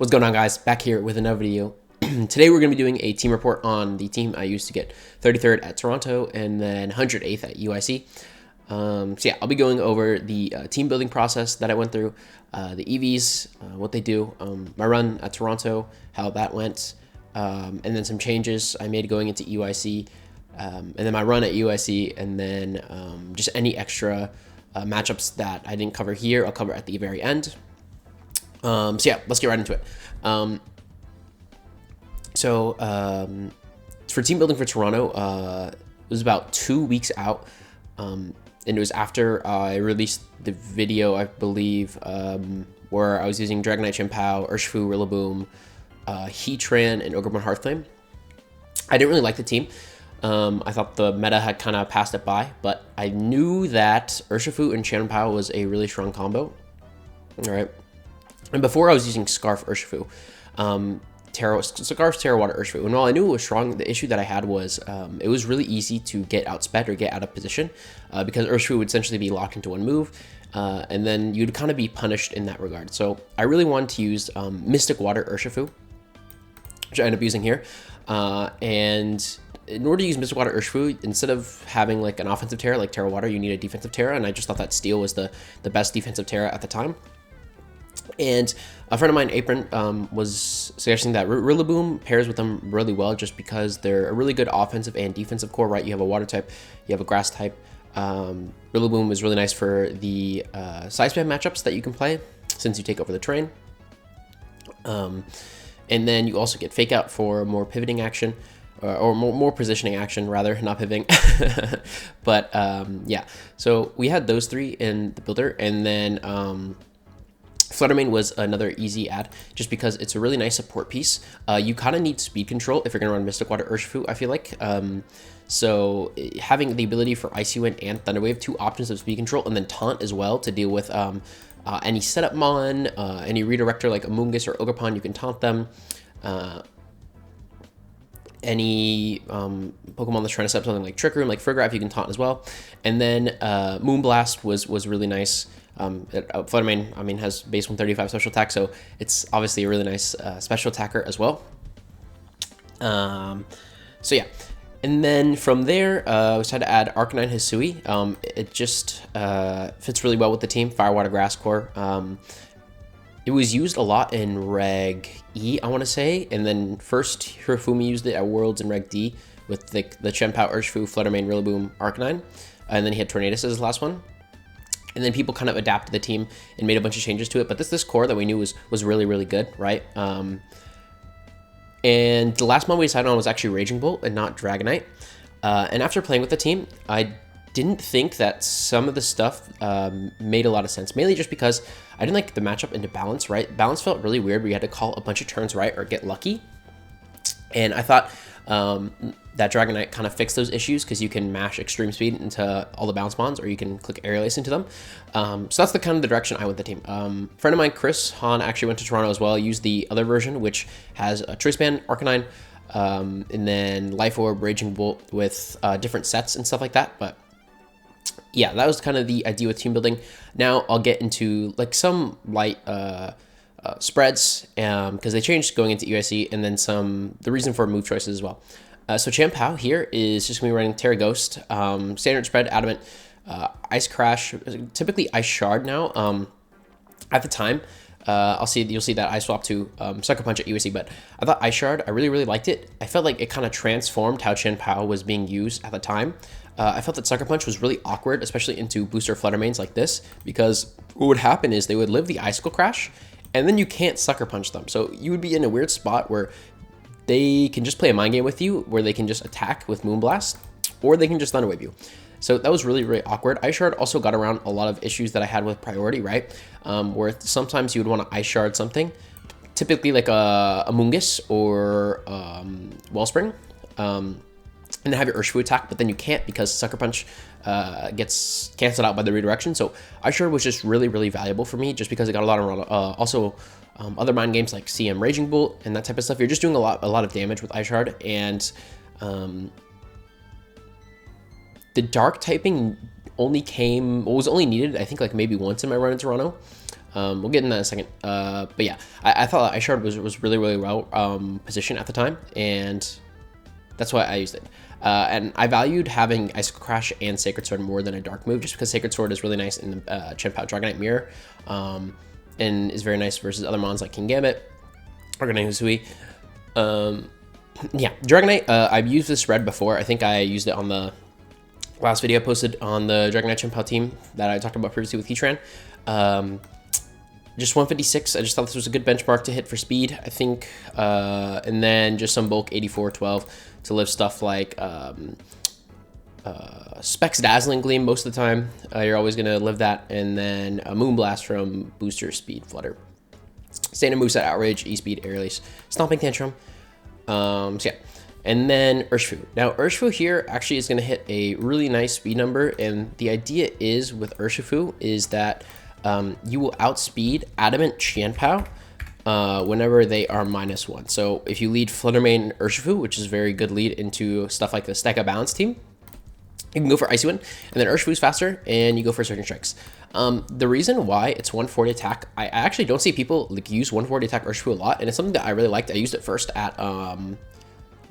What's going on, guys? Back here with another video. Today we're going to be doing a team report on the team I used to get 33rd at Toronto and then 108th at EUIC. So yeah, I'll be going over the team building process that I went through, the EVs, what they do, my run at Toronto, how that went, and then some changes I made going into EUIC, and then my run at EUIC, and then just any extra matchups that I didn't cover here, I'll cover at the very end. So yeah, let's get right into it. For team building for Toronto, it was about 2 weeks out, and it was after I released the video, I believe, where I was using Dragonite Chien-Pao, Urshifu, Rillaboom, Heatran, and Ogremon Hearthflame. I didn't really like the team. I thought the meta had kind of passed it by, but I knew that Urshifu and Chien-Pao was a really strong combo. All right. And before I was using Scarf Urshifu, Scarf Terra Water Urshifu, and while I knew it was strong, the issue that I had was it was really easy to get outsped or get out of position because Urshifu would essentially be locked into one move, and then you'd kind of be punished in that regard. So I really wanted to use Mystic Water Urshifu, which I ended up using here, and in order to use Mystic Water Urshifu, instead of having like an offensive Terra like Terra Water, you need a defensive Terra, and I just thought that Steel was the best defensive Terra at the time. And a friend of mine, Apron, was suggesting that Rillaboom pairs with them really well just because they're a really good offensive and defensive core, right? You have a water type, you have a grass type. Rillaboom is really nice for the side spam matchups that you can play since you take over the terrain. And then you also get Fake Out for more pivoting action, or more positioning action, rather, not pivoting. But yeah, so we had those three in the builder, and then Fluttermane was another easy add just because it's a really nice support piece. You kind of need speed control if you're going to run Mystic Water Urshifu, I feel like. So having the ability for Icy Wind and Thunder Wave, two options of speed control, and then Taunt as well to deal with any setup mon, any redirector like Amoonguss or Ogerpon, you can taunt them. Any Pokemon that's trying to set up something like Trick Room, like Frigoraph, you can taunt as well. And then Moonblast was really nice. Fluttermane, I mean, has base 135 special attack, so it's obviously a really nice special attacker as well. So yeah, and then from there, we decided to add Arcanine Hisui. It just fits really well with the team, Fire, Water, Grass core. It was used a lot in Reg E, I want to say, and then first Hirofumi used it at Worlds in Reg D with the Chien-Pao, Urshifu, Fluttermane, Rillaboom, Arcanine, and then he had Tornadus as his last one. And then people kind of adapted the team and made a bunch of changes to it. But this core that we knew was really, really good, right? And the last one we decided on was actually Raging Bolt and not Dragonite. And after playing with the team, I didn't think that some of the stuff made a lot of sense. Mainly just because I didn't like the matchup into Balance, right? Balance felt really weird where you had to call a bunch of turns right or get lucky. And I thought that Dragonite kind of fixed those issues because you can mash Extreme Speed into all the bounce bonds, or you can click Aerial Ace into them. So that's the kind of the direction I went with the team. Friend of mine, Chris Han, actually went to Toronto as well. Used the other version, which has a Choice Band, Arcanine, and then Life Orb, Raging Bolt with different sets and stuff like that. But yeah, that was kind of the idea with team building. Now I'll get into like some light spreads because they changed going into EUIC, and then the reason for move choices as well. So Chien-Pao here is just going to be running Terra Ghost, standard spread, Adamant, Ice Crash, typically Ice Shard now. At the time, you'll see that I swapped to Sucker Punch at EUIC, but I thought Ice Shard, I really, really liked it. I felt like it kind of transformed how Chien-Pao was being used at the time. I felt that Sucker Punch was really awkward, especially into booster Fluttermanes like this, because what would happen is they would live the Icicle Crash, and then you can't Sucker Punch them. So you would be in a weird spot where they can just play a mind game with you, where they can just attack with Moonblast, or they can just Thunder Wave you. So that was really, really awkward. Ice Shard also got around a lot of issues that I had with priority, right? Where sometimes you would want to Ice Shard something, typically like a Amoonguss or Wellspring, and have your Urshifu attack, but then you can't because Sucker Punch gets canceled out by the redirection. So Ice Shard was just really, really valuable for me just because it got a lot of other mind games like CM Raging Bolt and that type of stuff. You're just doing a lot of damage with Ice Shard, and the Dark typing was only needed, I think, like maybe once in my run in Toronto. We'll get in that in a second. But yeah, I thought Ice Shard was really, really well positioned at the time, and that's why I used it. And I valued having Icicle Crash and Sacred Sword more than a Dark move, just because Sacred Sword is really nice in the Chen-Pao Dragonite Mirror, and is very nice versus other mons like King Gambit, Arcanine Hisui. Yeah, Dragonite, I've used this red before. I think I used it on the last video I posted on the Dragonite Chen-Pao team that I talked about previously with Heatran. Just 156, I just thought this was a good benchmark to hit for speed, I think. And then just some bulk 8412 to live stuff like Specs Dazzling Gleam most of the time. You're always going to live that. And then a Moonblast from Booster Speed Flutter. Standard moveset Outrage, E-Speed, Air Release, Stomping Tantrum. So yeah. And then Urshifu. Now Urshifu here actually is going to hit a really nice speed number. And the idea is with Urshifu is that you will outspeed Adamant Qianpao whenever they are -1. So if you lead Fluttermane and Urshifu, which is a very good lead into stuff like the Stack Up Balance team, you can go for Icy Wind, and then Urshifu's faster, and you go for Surging Strikes. The reason why it's 140 attack, I actually don't see people like use 140 attack Urshifu a lot, and it's something that I really liked. I used it first at, I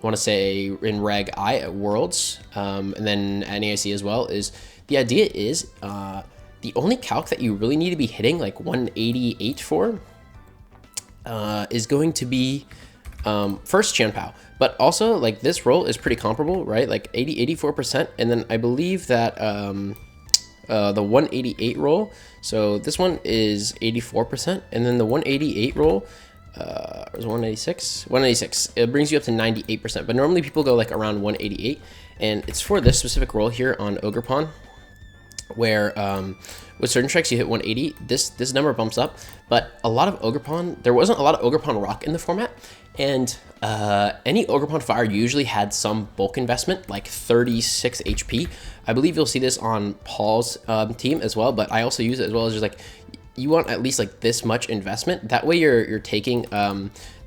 want to say in Reg I at Worlds, and then at NAIC as well, is the idea is the only calc that you really need to be hitting like 188 for is going to be first Qianpao, but also like this roll is pretty comparable, right? Like 84%, and then I believe that the 188 roll, so this one is 84%, and then the 188 roll is 186. 186. It brings you up to 98%, but normally people go like around 188, and it's for this specific roll here on Ogerpon, where with certain strikes you hit 180, this number bumps up. But a lot of Ogerpon, there wasn't a lot of Ogerpon Rock in the format, and any Ogerpon Fire usually had some bulk investment, like 36 HP. I believe you'll see this on Paul's team as well, but I also use it as well as just like, you want at least like this much investment. That way you're taking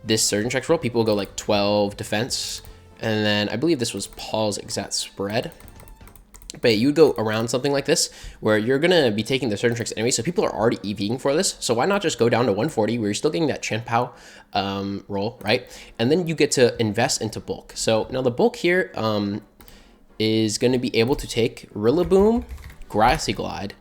this Surgeon Strikes roll, people will go like 12 defense, and then I believe this was Paul's exact spread. But you would go around something like this where you're going to be taking the Surgeon Strikes anyway, so people are already EVing for this. So why not just go down to 140 where you're still getting that Qianpao roll, right? And then you get to invest into bulk. So now the bulk here is going to be able to take Rillaboom, Grassy Glide,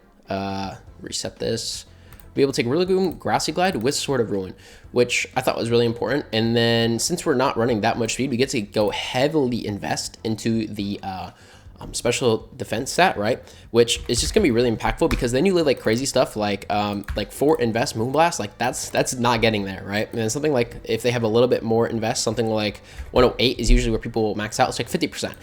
reset this, be able to take Rillaboom, Grassy Glide with Sword of Ruin, which I thought was really important. And then since we're not running that much speed, we get to go heavily invest into the special defense stat, right? Which is just gonna be really impactful, because then you live like crazy stuff like 4 invest Moonblast, like that's not getting there, right? And then something like if they have a little bit more invest, something like 108 is usually where people max out. It's like 50%.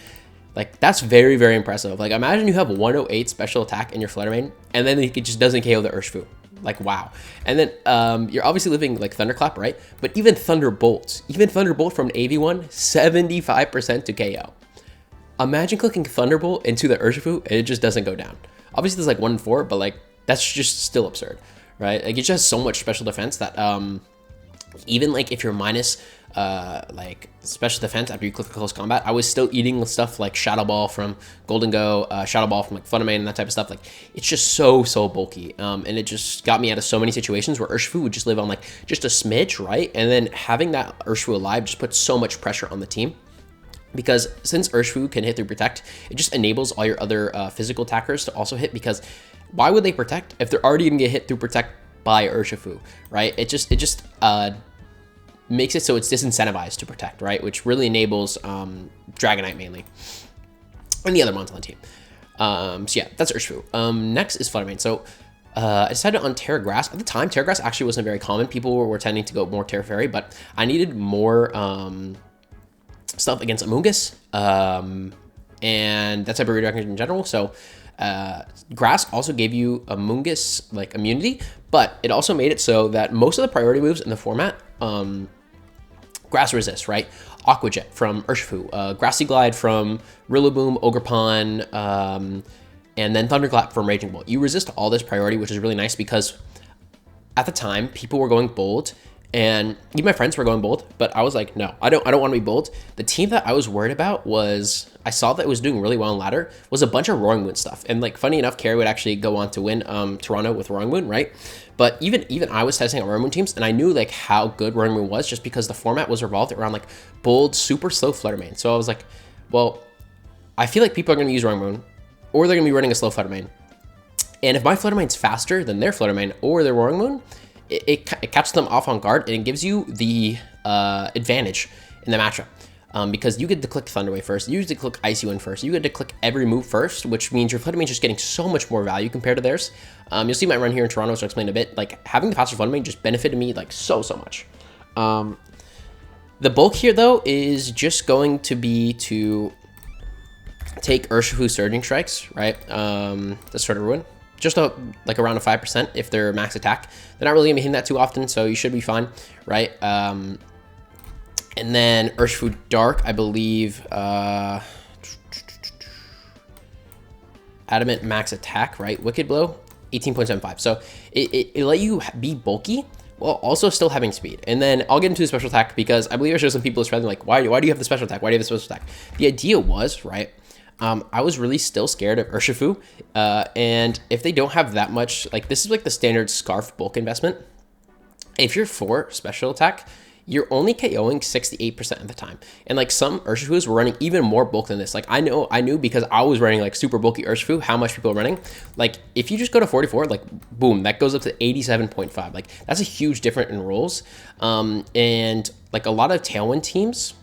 Like that's very, very impressive. Like imagine you have 108 special attack in your Fluttermane, and then it just doesn't KO the Urshifu. Like wow. And then you're obviously living like Thunderclap, right? But even Thunderbolt from an AV1, 75% to KO. Imagine clicking Thunderbolt into the Urshifu and it just doesn't go down. Obviously there's like 1 in 4, but like that's just still absurd, right? Like it just has so much special defense that even like if you're minus like special defense after you click close combat, I was still eating stuff like Shadow Ball from Golden Go, Shadow Ball from like Fluttermane and that type of stuff. Like it's just so bulky, and it just got me out of so many situations where Urshifu would just live on like just a smidge, right? And then having that Urshifu alive just puts so much pressure on the team. Because since Urshifu can hit through Protect, it just enables all your other physical attackers to also hit, because why would they Protect if they're already going to get hit through Protect by Urshifu, right? It just makes it so it's disincentivized to Protect, right? Which really enables Dragonite mainly, and the other mons on the team. So yeah, that's Urshifu. Next is Fluttermane. So I decided on Terra Grass. At the time, Terra Grass actually wasn't very common. People were tending to go more Terra Fairy, but I needed more stuff against Amoonguss, and that type of redirect in general. So Grass also gave you Amoonguss like immunity, but it also made it so that most of the priority moves in the format, Grass resists, right? Aqua Jet from Urshifu, Grassy Glide from Rillaboom, Ogerpon, and then Thunderclap from Raging Bolt. You resist all this priority, which is really nice, because at the time people were going bold. And even my friends were going bold, but I was like, no, I don't want to be bold. The team that I was worried about was I saw that it was doing really well in ladder was a bunch of Roaring Moon stuff. And like funny enough, Carey would actually go on to win Toronto with Roaring Moon, right? But even I was testing out Roaring Moon teams, and I knew like how good Roaring Moon was just because the format was revolved around like bold, super slow Flutter Mane. So I was like, well, I feel like people are going to use Roaring Moon, or they're going to be running a slow Flutter Mane. And if my Flutter Mane's faster than their Flutter Mane or their Roaring Moon, it catches them off on guard, and it gives you the advantage in the matchup. Because you get to click Thunder Wave first, you get to click Icy Wind first, you get to click every move first, which means your Flutter Mane is just getting so much more value compared to theirs. You'll see my run here in Toronto, so I'll explain a bit. Like, having the faster Flutter Mane just benefited me, like, so much. The bulk here, though, is just going to be to take Urshifu Surging Strikes, right? That's sort of ruin. Just like around a 5% if they're max attack. They're not really going to be hitting that too often, so you should be fine, right? And then Urshifu Dark, I believe, Adamant max attack, right? Wicked Blow, 18.75. So it let you be bulky while also still having speed. And then I'll get into the special attack because I believe I showed some people this like, why do you have the special attack? Why do you have the special attack? The idea was, right, I was really still scared of Urshifu. And if they don't have that much, like this is like the standard Scarf bulk investment. If you're for special attack, you're only KOing 68% of the time. And like some Urshifus were running even more bulk than this. Like I knew because I was running like super bulky Urshifu, how much people are running. Like if you just go to 44, like boom, that goes up to 87.5. Like that's a huge difference in rolls. And like a lot of Tailwind teams,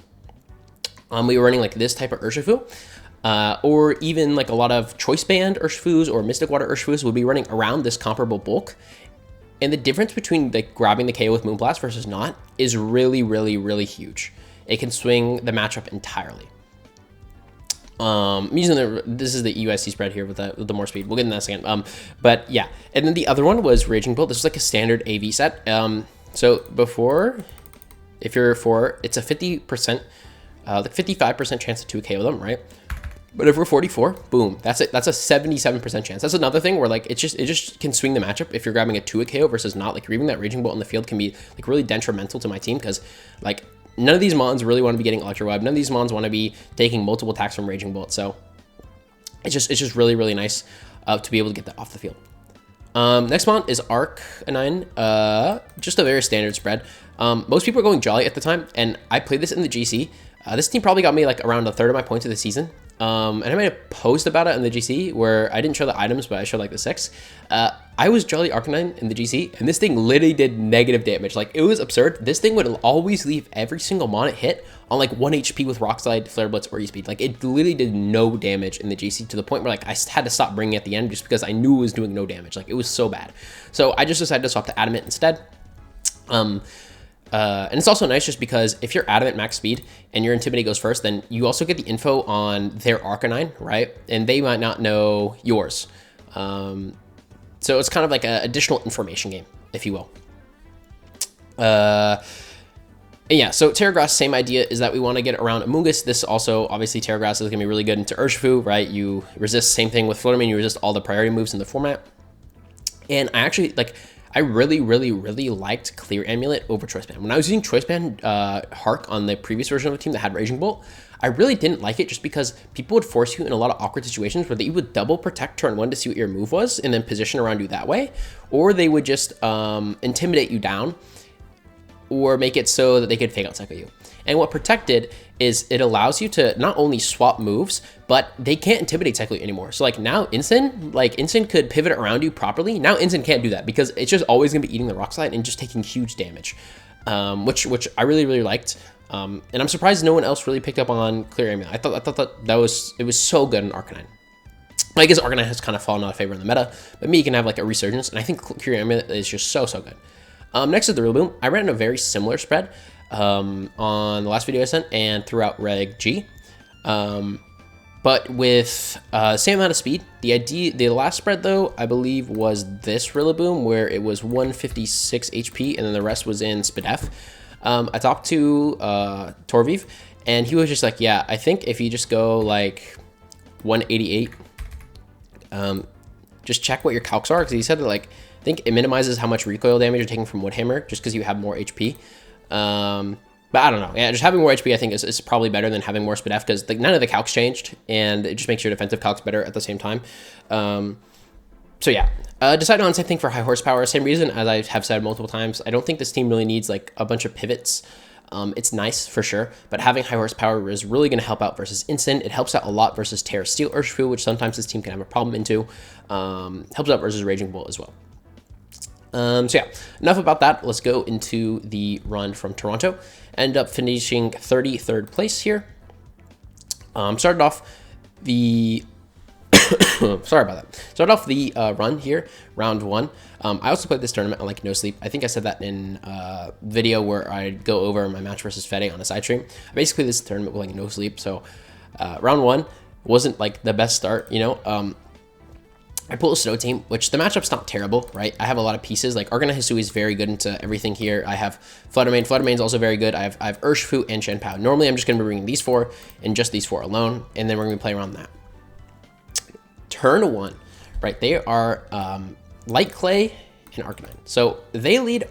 we were running like this type of Urshifu. Or even like a lot of Choice Band Urshifus or Mystic Water Urshifus would be running around this comparable bulk. And the difference between like grabbing the KO with Moonblast versus not is really, really, really huge. It can swing the matchup entirely. I'm using this is the EUIC spread here with the more speed. We'll get in that second. But yeah, and then the other one was Raging Bolt. This is like a standard AV set. So before, if you're for, it's a 50%, like 55% chance to 2KO them, right? But if we're 44, boom, that's it. That's a 77% chance. That's another thing where like it just can swing the matchup if you're grabbing a 2 KO versus not. Like leaving that Raging Bolt in the field can be like really detrimental to my team because like none of these mons really want to be getting Electro Web. None of these mons want to be taking multiple attacks from Raging Bolt. So it's just really, really nice to be able to get that off the field. Next mon is Arcanine, just a very standard spread. Most people are going Jolly at the time, and I played this in the GC. This team probably got me like around a third of my points of the season. And I made a post about it in the GC where I didn't show the items, but I showed like the 6. I was Jolly Arcanine in the GC, and this thing literally did negative damage. Like, it was absurd. This thing would always leave every single mon it hit on like 1 HP with Rock Slide, Flare Blitz, or E-Speed. Like, it literally did no damage in the GC to the point where like I had to stop bringing it at the end just because I knew it was doing no damage. Like, it was so bad. So I just decided to swap to Adamant instead. And it's also nice just because if you're Adamant max speed and your Intimidate goes first, then you also get the info on their Arcanine, right? And they might not know yours. So it's kind of like an additional information game, if you will. And yeah, so Terra Grass, same idea is that we want to get around Amoonguss. This also, obviously, Terra Grass is going to be really good into Urshifu, right? You resist, same thing with Fluttermane, you resist all the priority moves in the format. And I actually, like, I really, really, really liked Clear Amulet over Choice Band. When I was using Choice Band Hark on the previous version of the team that had Raging Bolt, I really didn't like it just because people would force you in a lot of awkward situations where they would double protect turn 1 to see what your move was and then position around you that way. Or they would just intimidate you down or make it so that they could fake out cycle you. And what protected is it allows you to not only swap moves, but they can't intimidate cycle you anymore. So like now Instant could pivot around you properly. Now Instant can't do that because it's just always gonna be eating the Rock Slide and just taking huge damage, which I really, really liked. And I'm surprised no one else really picked up on Clear Amulet. I thought that it was so good in Arcanine. I guess Arcanine has kind of fallen out of favor in the meta, but me, you can have like a resurgence, and I think Clear Amulet is just so good. Next is the Rillaboom. I ran a very similar spread on the last video I sent and throughout Reg G, but with same amount of speed. The last spread though, I believe, was this Rillaboom where it was 156 HP and then the rest was in Spadef. I talked to Torviv and he was just like, yeah, I think if you just go like 188, just check what your calcs are, because he said that like I think it minimizes how much recoil damage you're taking from Woodhammer just because you have more HP. But I don't know. Yeah, just having more HP I think is probably better than having more SPDF because none of the calcs changed, and it just makes your defensive calcs better at the same time. So yeah, decided on same thing for high horsepower. Same reason as I have said multiple times. I don't think this team really needs like a bunch of pivots. It's nice for sure, but having high horsepower is really going to help out versus Instant. It helps out a lot versus Terra Steel Urshifu, which sometimes this team can have a problem into. Helps out versus Raging Bull as well. So yeah, enough about that. Let's go into the run from Toronto. Ended up finishing 33rd place here. Started off the sorry about that. Started off the run here, round 1. I also played this tournament on like no sleep. I think I said that in a video where I go over my match versus Fede on a side stream. Basically, this tournament with like no sleep. So round 1 wasn't like the best start, you know. I pulled a Snow team, which the matchup's not terrible, right? I have a lot of pieces. Like Arcanine Hisui is very good into everything here. I have Fluttermane. Fluttermane's also very good. I have Urshifu and Shenpao. Normally, I'm just going to be bringing these 4 and just these 4 alone, and then we're going to play around that. Turn 1, right? They are Light Clay and Arcanine. So they lead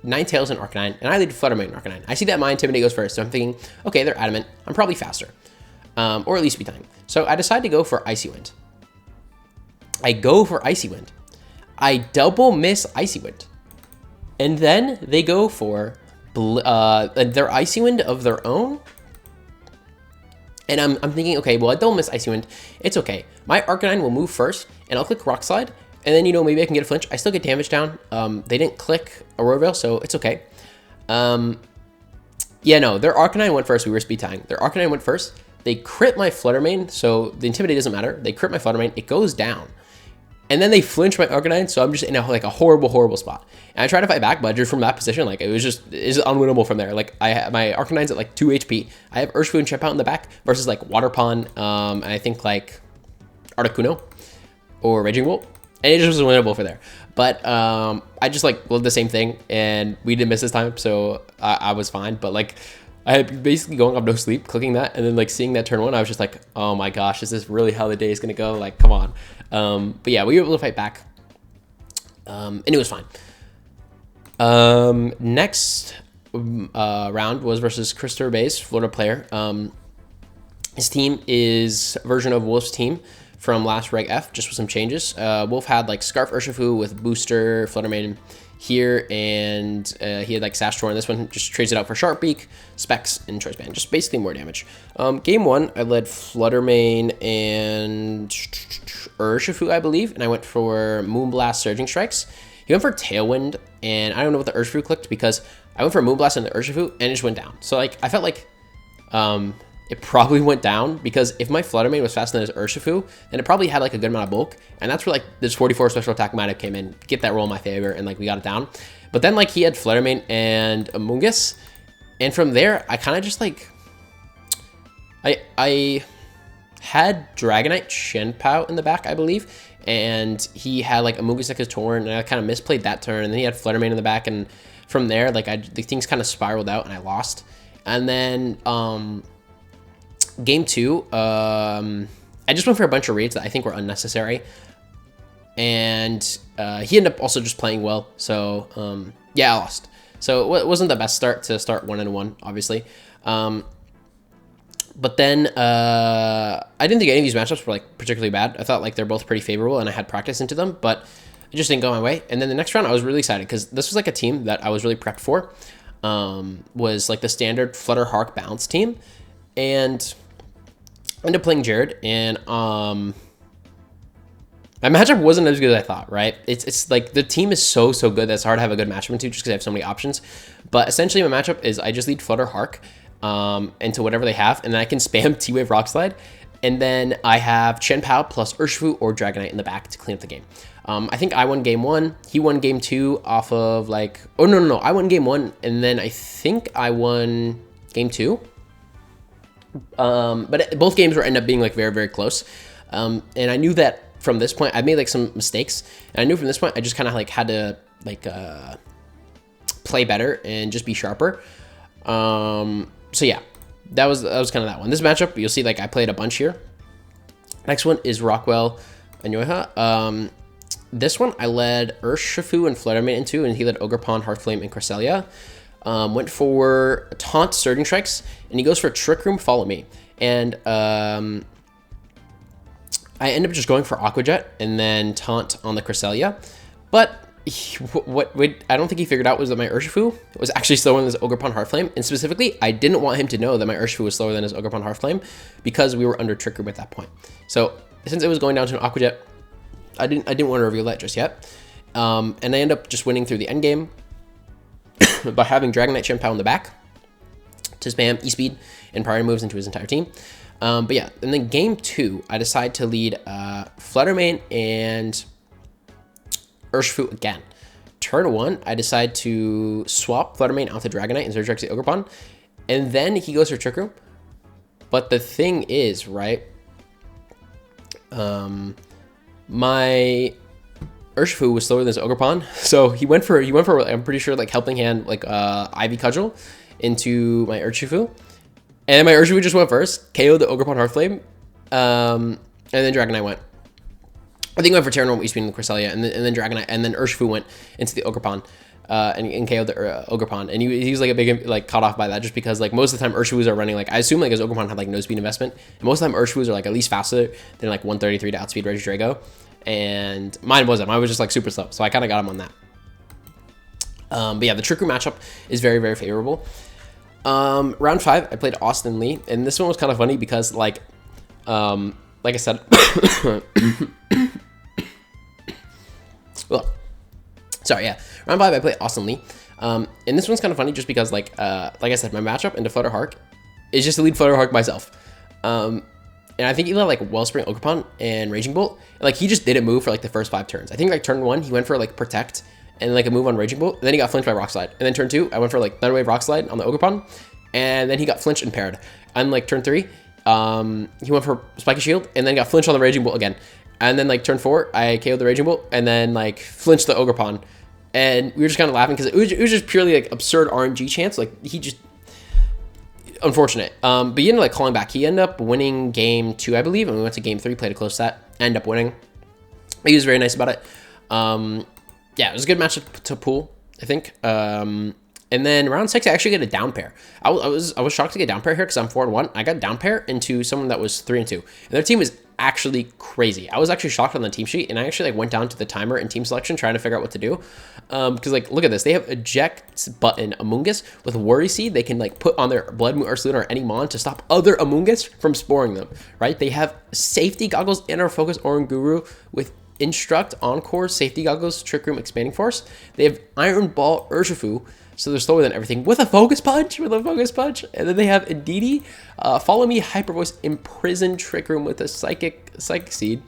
Ninetales and Arcanine, and I lead Fluttermane and Arcanine. I see that my Intimidate goes first, so I'm thinking, okay, they're adamant. I'm probably faster, or at least be time. So I decide to go for Icy Wind. I go for Icy Wind. I double miss Icy Wind. And then they go for their Icy Wind of their own. And I'm thinking, okay, well, I double miss Icy Wind. It's okay. My Arcanine will move first, and I'll click Rock Slide. And then, you know, maybe I can get a flinch. I still get damage down. They didn't click Aurora Veil, so it's okay. Yeah, no, their Arcanine went first. We were speed tying. Their Arcanine went first. They crit my Fluttermane, so the Intimidate doesn't matter. They crit my Fluttermane. It goes down. And then they flinch my Arcanine, so I'm just in a horrible, horrible spot. And I try to fight back, but just from that position, like it's unwinnable from there. Like my Arcanine's at like 2 HP. I have Urshifu and Shenpao in the back versus like Water Pond, and I think like Articuno or Raging Bolt, and it just was winnable for there. But I just like did the same thing, and we didn't miss this time, so I was fine. But like I had basically going off no sleep, clicking that, and then like seeing that turn 1, I was just like, oh my gosh, is this really how the day is gonna go? Like, come on. But yeah, we were able to fight back, and it was fine. Next round was versus Christopher Bay's Florida player. His team is a version of Wolf's team from last Reg F, just with some changes. Wolf had like Scarf Urshifu with Booster, Fluttermane here, and he had like Sash Torn. This one just trades it out for Sharp Beak, Specs, and Choice Band. Just basically more damage. Game 1, I led Fluttermane and Urshifu, I believe, and I went for Moonblast Surging Strikes. He went for Tailwind, and I don't know what the Urshifu clicked because I went for Moonblast and the Urshifu, and it just went down. So like I felt like it probably went down because if my Fluttermane was faster than his Urshifu, then it probably had like a good amount of bulk, and that's where like this 44 special attack might have came in, get that roll in my favor, and like we got it down. But then like he had Fluttermane and Amoonguss, and from there I kind of just like I had Dragonite Shenpao in the back, I believe, and he had like Amoonguss like his turn, and I kind of misplayed that turn, and then he had Fluttermane in the back, and from there like the things kind of spiraled out and I lost. And then Game 2, I just went for a bunch of raids that I think were unnecessary, and he ended up also just playing well. So yeah, I lost. So it wasn't the best start to start 1-1, obviously. But then I didn't think any of these matchups were like particularly bad. I thought like they're both pretty favorable, and I had practice into them, but it just didn't go my way. And then the next round, I was really excited because this was like a team that I was really prepped for. Was like the standard Flutter Hark bounce team, and I ended up playing Jared, and my matchup wasn't as good as I thought, right? It's like the team is so good that it's hard to have a good matchup into just because I have so many options. But essentially my matchup is I just lead Flutter Hark into whatever they have, and then I can spam T-Wave Rock Slide, and then I have Shenpao plus Urshifu or Dragonite in the back to clean up the game. I think I won game 1, he won game 2 off of like, oh no, I won game 1, and then I think I won game 2. But both games were end up being like very close, and I knew that from this point I made like some mistakes, and I knew from this point I just kind of like had to like play better and just be sharper. So yeah, that was kind of that one. This matchup, you'll see like I played a bunch here. Next one is Rockwell Anyoha. This one I led Urshifu and Fluttermane into, and he led Ogre Pond, Heartflame, and Cresselia. went for Taunt Surging Strikes, and he goes for Trick Room, Follow Me. And I end up just going for Aqua Jet and then Taunt on the Cresselia. But what I don't think he figured out was that my Urshifu was actually slower than his Ogerpon Heartflame. And specifically, I didn't want him to know that my Urshifu was slower than his Ogerpon Heartflame because we were under Trick Room at that point. So since it was going down to an Aqua Jet, I didn't want to reveal that just yet. And I end up just winning through the end game by having Dragonite Chien-Pao in the back to spam E-Speed and priority moves into his entire team. But yeah, and then game 2, I decide to lead Fluttermane and Urshifu again. Turn 1, I decide to swap Fluttermane out to Dragonite and Surge X the Ogerpon, and then he goes for Trick Room. But the thing is, right, my Urshifu was slower than his Ogerpon, so he went for I'm pretty sure like Helping Hand, like Ivy Cudgel into my Urshifu, and my Urshifu just went first, KO'd the Ogerpon Heartflame, and then Dragonite went. I think he went for Terra Normal, E-Speed, and the Cresselia, and then Dragonite, and then Urshifu went into the Ogerpon, and KO'd the Ogerpon, and he was like a big like caught off by that just because like most of the time Urshifus are running like I assume like his Ogerpon had like no speed investment, and most of the time Urshifus are like at least faster than like 133 to outspeed Regidrago. And mine wasn't. Mine was just like super slow, so I kind of got him on that. But yeah, the Trick Room matchup is very, very favorable. Round 5, I played Austin Lee, and this one was kind of funny because like I said, well, sorry, yeah, round 5, I played Austin Lee, and this one's kind of funny just because like I said, my matchup into Flutter Hark is just to lead Flutter Hark myself. And I think he let like Wellspring, Ogerpon, and Raging Bolt. And, like he just didn't move for like the first 5 turns. I think like turn 1, he went for like Protect and like a move on Raging Bolt. And then he got flinched by Rock Slide. And then turn 2, I went for like Thunder Wave, Rock Slide on the Ogerpon. And then he got flinched and paired. And like turn 3, he went for Spiky Shield and then got flinched on the Raging Bolt again. And then like turn 4, I KO'd the Raging Bolt and then like flinched the Ogerpon. And we were just kind of laughing because it was just purely like absurd RNG chance. Like he just... Unfortunate. But he ended up like calling back. He ended up winning game 2, I believe, and we went to game 3, played a close set, ended up winning. He was very nice about it. Yeah, it was a good match to pool, I think. And then round 6, I actually get a down pair. I was shocked to get down pair here because I'm 4-1. I got down pair into someone that was 3-2, and their team was actually crazy. I was actually shocked on the team sheet, and I actually like went down to the timer and team selection trying to figure out what to do. Because like look at this, they have eject button Amoonguss with Worry Seed. They can like put on their Blood Moon Ursaluna or any mon to stop other Amoonguss from sporing them. Right? They have Safety Goggles, Inner Focus, Oranguru with Instruct, Encore, Safety Goggles, Trick Room, Expanding Force. They have Iron Ball, Urshifu, so they're slower than everything, with a Focus Punch, and then they have Indeedee, Follow Me, Hyper Voice, Imprison, Trick Room with a Psychic Seed,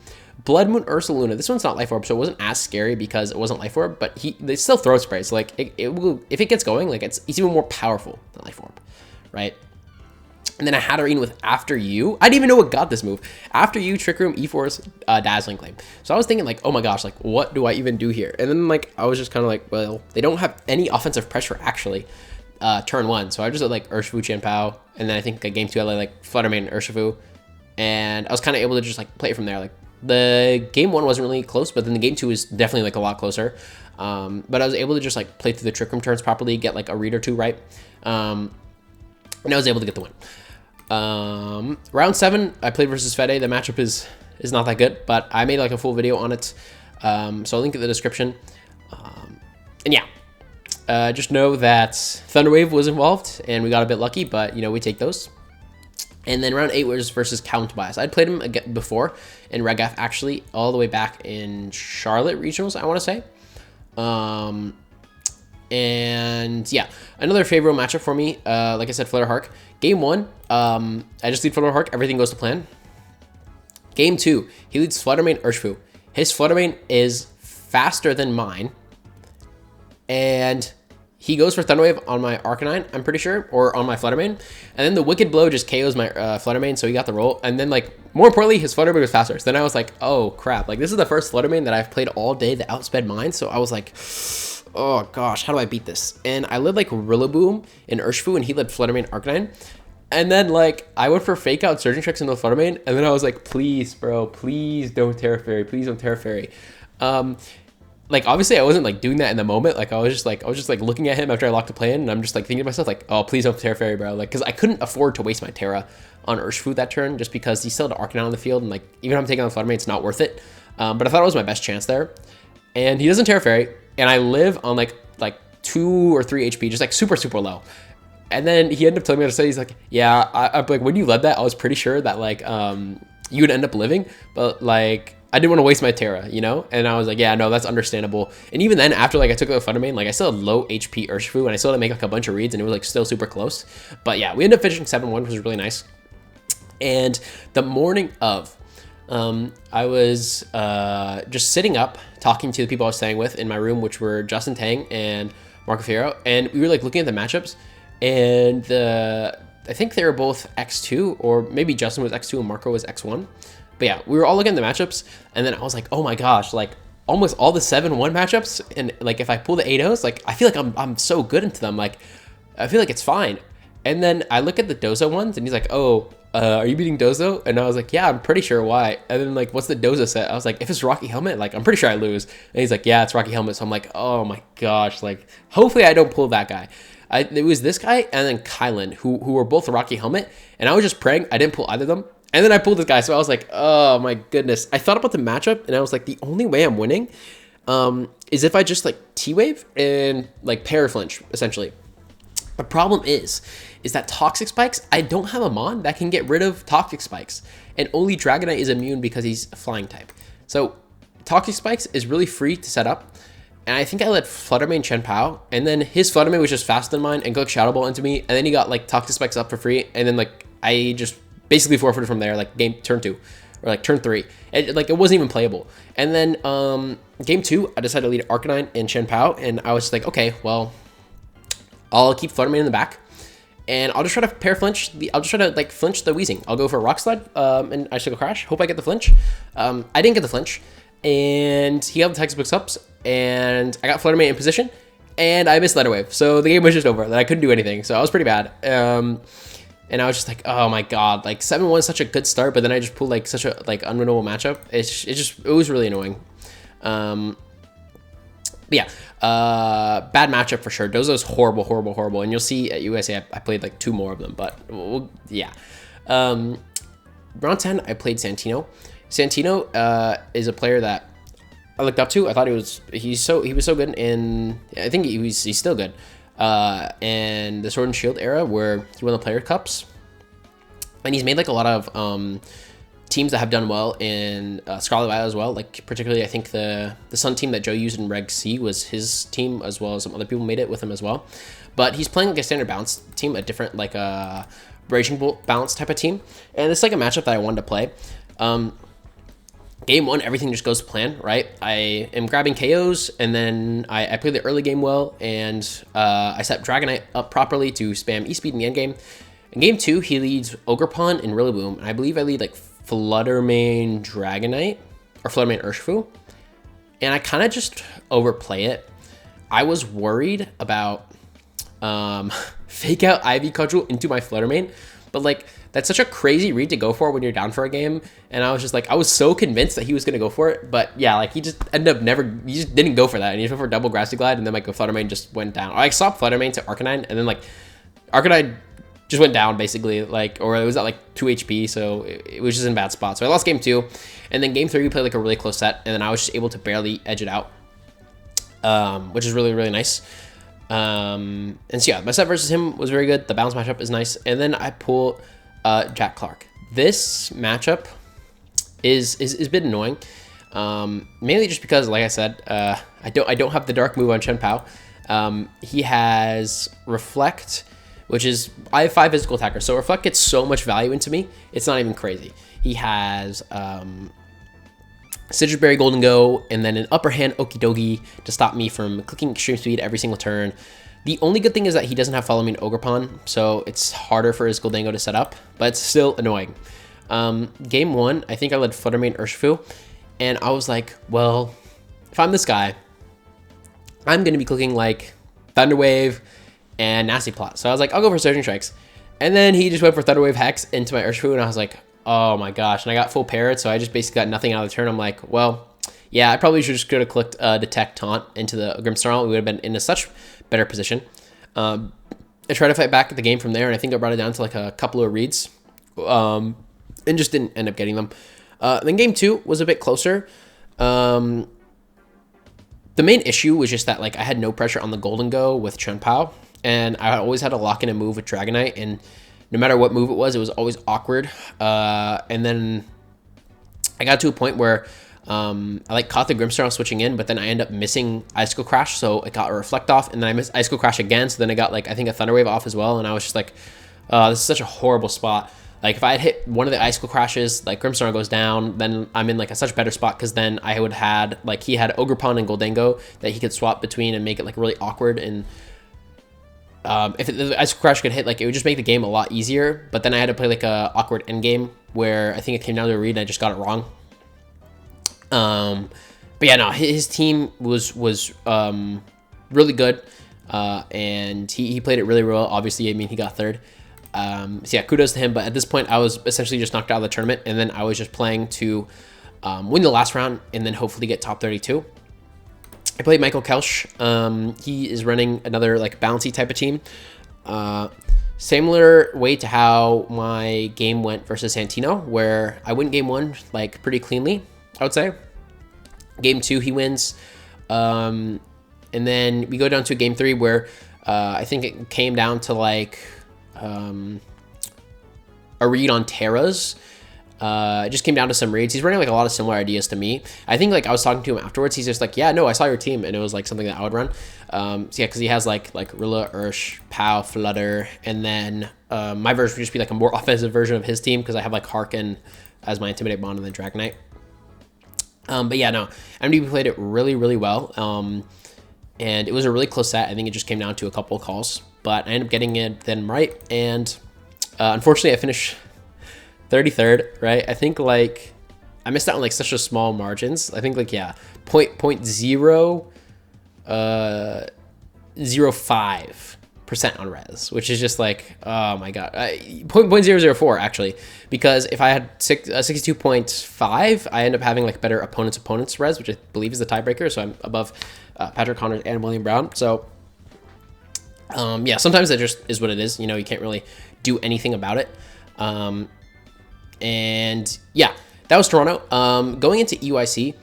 Blood Moon Ursaluna. This one's not Life Orb, so it wasn't as scary because it wasn't Life Orb, but they still throw spray, so like it will, if it gets going, like it's even more powerful than Life Orb, right? And then I had Hatterene with After You. I didn't even know what got this move. After You, Trick Room, E-Force, Dazzling Claim. So I was thinking like, oh my gosh, like what do I even do here? And then like, I was just kind of like, well, they don't have any offensive pressure actually, turn 1. So I just like Urshifu, Chien-Pao. And then I think like game 2, I like Fluttermane and Urshifu. And I was kind of able to just like play it from there. Like the game 1 wasn't really close, but then the game 2 was definitely like a lot closer. But I was able to just like play through the Trick Room turns properly, get like a read or 2 right. And I was able to get the win. Round 7, I played versus Fede. The matchup is not that good, but I made like a full video on it. So I'll link in the description. And yeah, just know that Thunderwave was involved and we got a bit lucky, but you know, we take those. And then round 8 was versus Count Bias. I'd played him again before in Regaf actually, all the way back in Charlotte Regionals, I want to say. And yeah, another favorable matchup for me. Like I said, Flutter Hark. Game 1, I just lead Flutter Hark. Everything goes to plan. Game 2, he leads Fluttermane Urshifu. His Fluttermane is faster than mine. And he goes for Thunderwave on my Arcanine, I'm pretty sure, or on my Fluttermane. And then the Wicked Blow just KOs my Fluttermane, so he got the roll. And then, like, more importantly, his Fluttermane was faster. So then I was like, oh, crap. Like, this is the first Fluttermane that I've played all day that outsped mine. So I was like, oh, gosh, how do I beat this? And I led, like, Rillaboom in Urshifu, and he led Fluttermane Arcanine. And then, like, I went for Fake Out Surging Tricks into the Fluttermane. And then I was like, please, bro, please don't Terra Fairy. Please don't Terra Fairy. like obviously I wasn't like doing that in the moment. Like I was just like looking at him after I locked the play in, and I'm just like thinking to myself like, oh please don't Terra Fairy, bro. Like because I couldn't afford to waste my Terra on Urshifu that turn just because he still had Arcanine on the field, and like even if I'm taking on Fluttermane, it's not worth it. But I thought it was my best chance there, and he doesn't Terra Fairy, and I live on like 2 or 3 HP, just like super low. And then he ended up telling me to say, he's like, yeah, I'm like, when you led that, I was pretty sure that like you would end up living, but like I didn't want to waste my Terra, you know? And I was like, yeah, no, that's understandable. And even then, after like I took the Thundermane, like I still had low HP Urshifu, and I still had to make like a bunch of reads, and it was like still super close. But yeah, we ended up finishing 7-1, which was really nice. And the morning of, I was just sitting up, talking to the people I was staying with in my room, which were Justin Tang and Marco Fierro, and we were like looking at the matchups, and I think they were both X2, or maybe Justin was X2 and Marco was X1. But yeah, we were all looking at the matchups, and then I was like, oh my gosh, like almost all the 7-1 matchups, and like if I pull the 8-0s, like I feel like I'm so good into them, like I feel like it's fine. And then I look at the Dozo ones, and he's like, oh, are you beating Dozo? And I was like, yeah, I'm pretty sure. Why? And then like, what's the Dozo set? I was like, if it's Rocky Helmet, like I'm pretty sure I lose. And he's like, yeah, it's Rocky Helmet. So I'm like, oh my gosh, like hopefully I don't pull that guy. It was this guy and then Kylan, who were both Rocky Helmet, and I was just praying I didn't pull either of them. And then I pulled this guy, so I was like, oh my goodness. I thought about the matchup, and I was like, the only way I'm winning is if I just like T-Wave and like Paraflinch, essentially. The problem is that Toxic Spikes, I don't have a Mon that can get rid of Toxic Spikes, and only Dragonite is immune because he's a flying type. So Toxic Spikes is really free to set up, and I think I let Fluttermane Chen Pao, and then his Fluttermane was just faster than mine and got Shadow Ball into me, and then he got like Toxic Spikes up for free, and then like I just basically forfeited from there, like turn 2 or like turn 3. It wasn't even playable. And then game 2, I decided to lead Arcanine and Chen Pao, and I was like, okay, well, I'll keep Fluttermane in the back, and I'll just try to I'll just try to like flinch the Weezing. I'll go for a Rock Slide, and I should go Crash. Hope I get the flinch. I didn't get the flinch, and he got the textbooks up, and I got Fluttermane in position, and I missed Letter Wave. So the game was just over. That I couldn't do anything. So I was pretty bad. And I was just like, oh my god, like 7-1 is such a good start, but then I just pulled like such a like unwinnable matchup. It was really annoying. But yeah, bad matchup for sure. Dozo's horrible, and you'll see at USA I played like 2 more of them, but yeah. Round 10, I played Santino. Santino is a player that I looked up to. I thought he was so good, and I think he's still good. And the Sword and Shield era where he won the Player Cups, and he's made like a lot of teams that have done well in Scarlet Violet as well. Like particularly, I think the Sun team that Joe used in Reg C was his team, as well as some other people made it with him as well. But he's playing like a standard balance team, a different like a Raging Bolt balance type of team, and it's like a matchup that I wanted to play. Game 1, everything just goes to plan, right? I am grabbing KOs, and then I play the early game well, and I set Dragonite up properly to spam E-Speed in the end game. In game 2, he leads Ogerpon and Rillaboom, and I believe I lead like Fluttermane Dragonite, or Fluttermane Urshifu, and I kind of just overplay it. I was worried about fake out Ivy Cudgel into my Fluttermane, but like that's such a crazy read to go for when you're down for a game, and I was just like, I was so convinced that he was gonna go for it, but yeah, like he just ended up he just didn't go for that, and he just went for double Grassy Glide, and then like the Fluttermane just went down. I swapped Fluttermane to Arcanine, and then like Arcanine just went down basically, like, or it was at like 2 HP, so it was just in a bad spot. So I lost game 2, and then game 3 we played like a really close set, and then I was just able to barely edge it out, which is really nice. And so yeah, my set versus him was very good. The bounce matchup is nice, and then I pull Jack Clark. This matchup is a bit annoying, mainly just because, like I said, I don't have the dark move on Chen Pao. He has Reflect, which is, I have 5 physical attackers, so Reflect gets so much value into me, it's not even crazy. He has Citrus Berry, Golden Go, and then an upper hand Okie Dokie to stop me from clicking Extreme Speed every single turn. The only good thing is that he doesn't have Follow Me in Ogerpon, so it's harder for his Goldango to set up, but it's still annoying. Game 1, I think I led Fluttermane Urshifu, and I was like, well, if I'm this guy, I'm going to be clicking like Thunder Wave and Nasty Plot. So I was like, I'll go for Surging Strikes. And then he just went for Thunder Wave Hex into my Urshifu, and I was like, oh my gosh. And I got full parrot, so I just basically got nothing out of the turn. I'm like, well, Yeah, I probably should just could have clicked Detect Taunt into the Grimmsnarl. We would have been in a such better position. I tried to fight back at the game from there, and I think I brought it down to like a couple of reads, and just didn't end up getting them. Then game 2 was a bit closer. The main issue was just that like I had no pressure on the Golden Go with Chun Pao, and I always had to lock in a move with Dragonite, and no matter what move it was always awkward. And then I got to a point where I like caught the Grimmsnarl switching in, but then I end up missing Icicle Crash, so it got a Reflect off, and then I missed Icicle Crash again, so then I got like I think a Thunder Wave off as well, and I was just like, this is such a horrible spot. Like if I had hit one of the Icicle Crashes, like Grimmsnarl goes down, then I'm in like a such better spot, because then I would had like he had Ogerpon and Goldengo that he could swap between and make it like really awkward. And if the Icicle Crash could hit, like it would just make the game a lot easier. But then I had to play like a awkward end game where I think it came down to a read and I just got it wrong. But yeah, no, his team was really good, and he played it really well. Obviously, I mean, he got third. So yeah, kudos to him. But at this point, I was essentially just knocked out of the tournament, and then I was just playing to win the last round and then hopefully get top 32. I played Michael Kelsch. He is running another like bouncy type of team. Similar way to how my game went versus Santino, where I win game 1 like pretty cleanly, I would say. Game 2, he wins. And then we go down to game 3 where I think it came down to like a read on Terras. It just came down to some reads. He's running like a lot of similar ideas to me. I think like I was talking to him afterwards. He's just like, yeah, no, I saw your team, and it was like something that I would run. So yeah, because he has like Rilla, Ursh, Pow, Flutter, and then my version would just be like a more offensive version of his team, because I have like Harkin as my Intimidate Bond and then Dragonite. But yeah, no, MDB played it really, really well. And it was a really close set. I think it just came down to a couple of calls, but I ended up getting it then right. And unfortunately, I finished 33rd, right? I think like I missed out on like such a small margins. I think like, yeah, 0.05% on res, which is just like, oh my God, 0.004 actually, because if I had 62.5, I end up having like better opponent's res, which I believe is the tiebreaker. So I'm above Patrick Connors and William Brown. So yeah, sometimes that just is what it is. You know, you can't really do anything about it. And yeah, that was Toronto. Going into EUIC,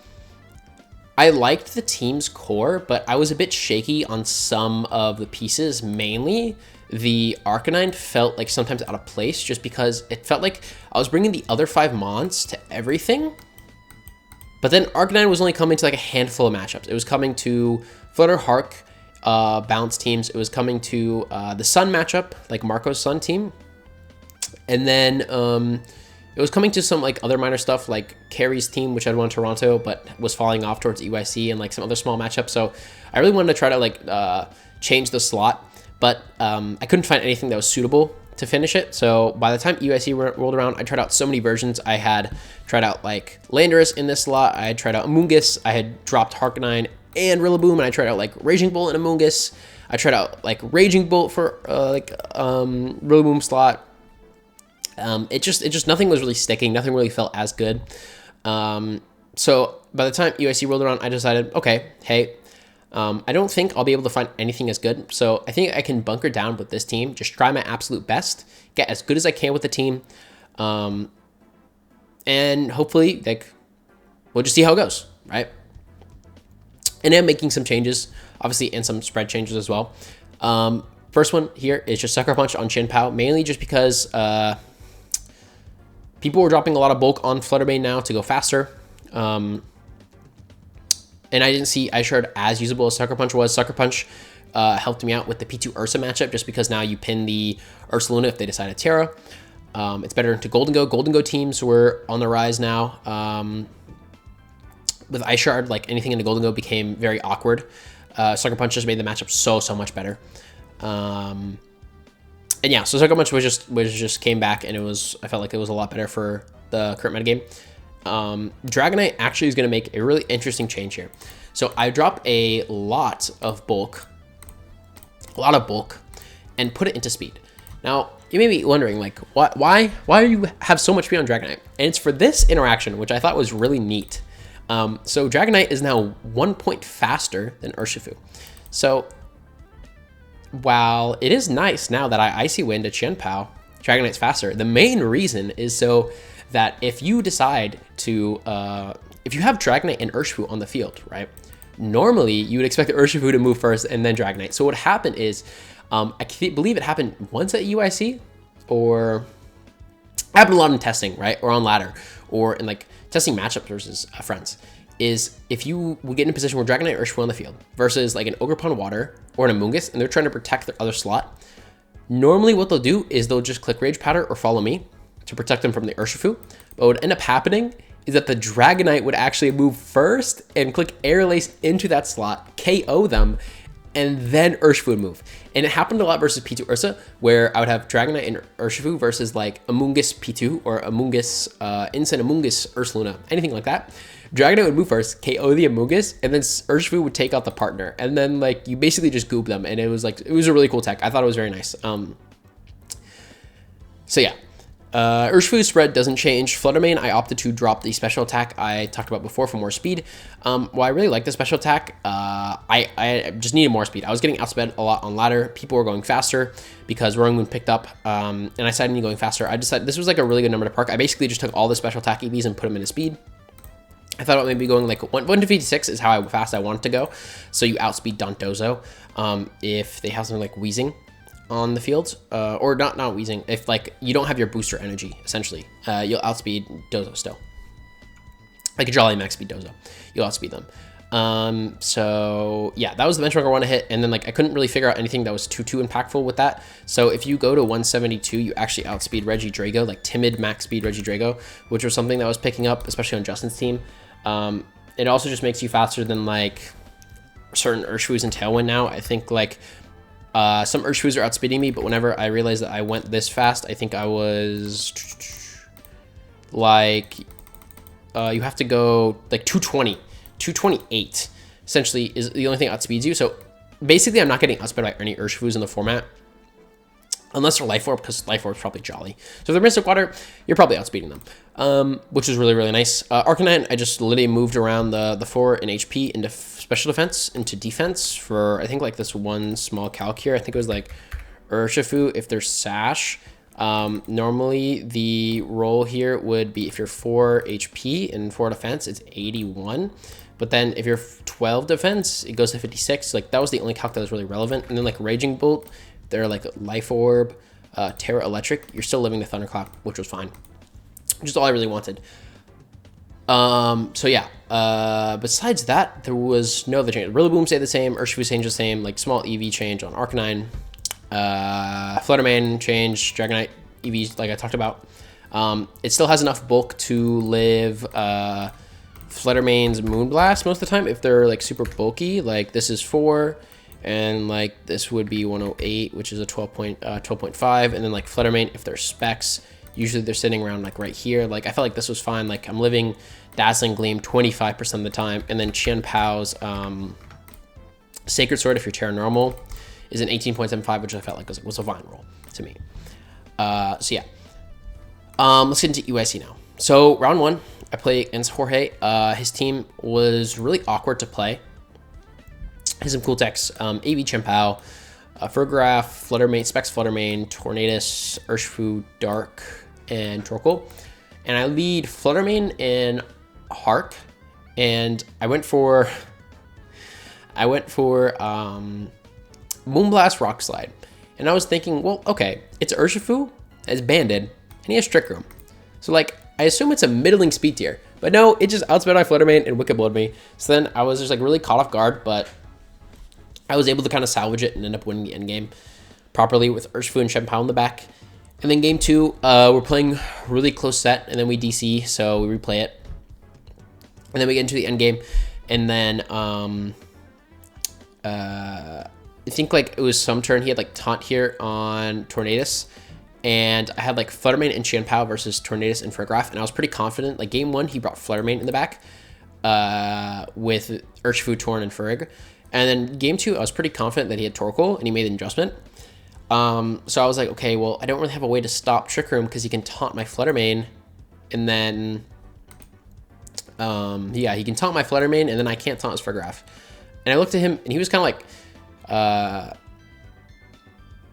I liked the team's core, but I was a bit shaky on some of the pieces. Mainly, the Arcanine felt like sometimes out of place, just because it felt like I was bringing the other 5 Mons to everything. But then Arcanine was only coming to like a handful of matchups. It was coming to Flutter, Hark, balance teams. It was coming to the Sun matchup, like Marco's Sun team. And then it was coming to some like other minor stuff like Carrie's team, which I'd won Toronto, but was falling off towards EUIC, and like some other small matchups. So I really wanted to try to like change the slot, but I couldn't find anything that was suitable to finish it. So by the time EUIC rolled around, I tried out so many versions. I had tried out like Landorus in this slot. I had tried out Amoonguss. I had dropped Harkonine and Rillaboom, and I tried out like Raging Bolt and Amoonguss. I tried out like Raging Bolt for Rillaboom slot. It just nothing was really sticking. Nothing really felt as good. So by the time EUIC rolled around, I decided, okay, hey, I don't think I'll be able to find anything as good. So I think I can bunker down with this team, just try my absolute best, get as good as I can with the team, and hopefully, like, we'll just see how it goes, right? And I'm making some changes, obviously, and some spread changes as well. First one here is just Sucker Punch on Chin Pao, mainly just because people were dropping a lot of bulk on Flutterbane now to go faster. And I didn't see Ice-Shard as usable as Sucker Punch was. Sucker Punch helped me out with the P2 Ursa matchup, just because now you pin the Ursaluna if they decide to Terra. It's better into Golden Go. Golden Go teams were on the rise now. With Ice-Shard, like anything in the Golden Go became very awkward. Sucker Punch just made the matchup so much better. And yeah, so Sucker Punch was just came back, and I felt like it was a lot better for the current metagame. Dragonite actually is going to make a really interesting change here. So I drop a lot of bulk, and put it into speed. Now you may be wondering, like, why do you have so much speed on Dragonite? And it's for this interaction, which I thought was really neat. So Dragonite is now 1 point faster than Urshifu. So while it is nice now that I Icy Wind to Chien-Pao, Dragonite's faster, the main reason is so that if you decide to, if you have Dragonite and Urshifu on the field, right? Normally, you would expect the Urshifu to move first and then Dragonite. So what happened is, I believe it happened once at UIC, or happened a lot in testing, right? Or on ladder, or in like testing matchups versus friends, is if you would get in a position where Dragonite or Urshifu on the field versus like an Ogerpon Water or an Amoonguss, and they're trying to protect their other slot, normally what they'll do is they'll just click Rage Powder or Follow Me to protect them from the Urshifu. But what would end up happening is that the Dragonite would actually move first and click Air Lace into that slot, KO them, and then Urshifu would move. And it happened a lot versus P2 Ursa, where I would have Dragonite and Urshifu versus like Amoonguss P2 or Amoonguss Instant Amoonguss Ursaluna, anything like that. Dragonite would move first, KO the Amoonguss, and then Urshifu would take out the partner. And then like you basically just goop them, and it was like, it was a really cool tech. I thought it was very nice. So yeah. Urshifu's spread doesn't change. Fluttermane, I opted to drop the special attack I talked about before for more speed. While I really like the special attack, I just needed more speed. I was getting outsped a lot on ladder. People were going faster because Roaring Moon picked up, and I decided to need going faster. I decided this was like a really good number to park. I basically just took all the special attack EVs and put them into speed. I thought about maybe going like 1 to 56 is how fast I wanted to go. So you outspeed Dondozo if they have something like Wheezing on the field, or not Wheezing, if like you don't have your booster energy, essentially, you'll outspeed Dozo still. Like a Jolly Max speed Dozo, you'll outspeed them. So yeah, that was the benchmark I want to hit, and then like I couldn't really figure out anything that was too impactful with that. So if you go to 172, you actually outspeed Regidrago, like timid max speed Regidrago, which was something that was picking up, especially on Justin's team. It also just makes you faster than like certain Urshifus and Tailwind now. I think like some Urshifus are outspeeding me, but whenever I realized that I went this fast, I think I was like, you have to go like 220, 228 essentially is the only thing that outspeeds you. So basically I'm not getting outsped by any Urshifus in the format, unless they're Life Orb, because Life Orb is probably Jolly. So if they're Mystic Water, you're probably outspeeding them, which is really, really nice. Arcanine, I just literally moved around the 4 in HP into special defense, into defense for, I think, like this one small calc here. I think it was like Urshifu, if there's Sash. Normally, the roll here would be if you're 4 HP and 4 defense, it's 81. But then if you're 12 defense, it goes to 56. Like, that was the only calc that was really relevant. And then, like, Raging Bolt, they're like Life Orb, Terra Electric. You're still living the Thunderclap, which was fine. Which is all I really wanted. So yeah, besides that, there was no other change. Rillaboom stayed the same, Urshifu stayed the same, like small EV change on Arcanine. Fluttermane change, Dragonite EVs, like I talked about. It still has enough bulk to live Fluttermane's Moonblast most of the time if they're like super bulky. Like this is 4, and like this would be 108, which is a 12.5, and then like Fluttermane if they're specs, usually they're sitting around like right here. Like I felt like this was fine. Like I'm living Dazzling Gleam 25% of the time, and then Chien-Pao's Sacred Sword if you're Terra Normal is an 18.75, which I felt like was a fine roll to me. So yeah, let's get into EUIC now. So round 1, I play against Jorge. His team was really awkward to play. Has some cool techs. AV Chien-Pao, Fergraph, Fluttermane, Specs Fluttermane, Tornadus, Urshifu, Dark, and Torkoal. And I lead Fluttermane in Harp, and I went for Moonblast Rock Slide. And I was thinking, well, okay, it's Urshifu, it's banded, and he has Trick Room. So like, I assume it's a middling speed tier, but no, it just outsped my Fluttermane and Wicked Blowed me. So then I was just like really caught off guard, but I was able to kind of salvage it and end up winning the endgame properly with Urshifu and Chien-Pao in the back. And then game 2, we're playing really close set, and then we DC, so we replay it. And then we get into the endgame, and then I think like it was some turn he had like Taunt here on Tornadus, and I had like Fluttermane and Chien-Pao versus Tornadus and Fergraph, and I was pretty confident. Like game 1, he brought Fluttermane in the back with Urshifu, Torn, and Ferg. And then game 2, I was pretty confident that he had Torkoal, and he made an adjustment. So I was like, okay, well, I don't really have a way to stop Trick Room because he can taunt my Fluttermane, and then Yeah, he can taunt my Flutter Mane, and then I can't taunt his Farigiraf. And I looked at him, and he was kind of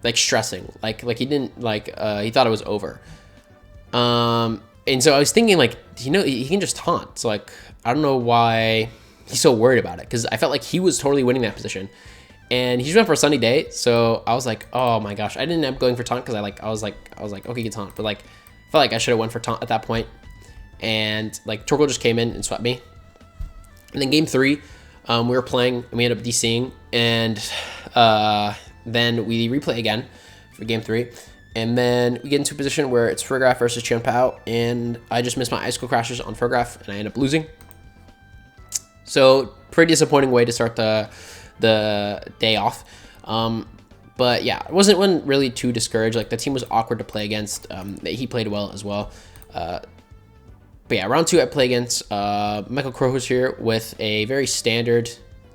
like stressing, like he didn't he thought it was over. And so I was thinking, like, he can just taunt. So like, I don't know why he's so worried about it, because I felt like he was totally winning that position. And he just went for a Sunny Day, so I was like, oh my gosh, I didn't end up going for taunt because I was like, okay, you can taunt, but like, I felt like I should have went for taunt at that point. And like, Torkoal just came in and swept me. And then game 3, we were playing and we ended up DCing, and then we replay again for game 3. And then we get into a position where it's Farigiraf versus Chien-Pao, and I just missed my Icicle Crashes on Farigiraf, and I end up losing. So pretty disappointing way to start the day off. But yeah, I wasn't really too discouraged. Like, the team was awkward to play against. He played well as well. But yeah, round 2 I play against Michael Crowhouse here with a very standard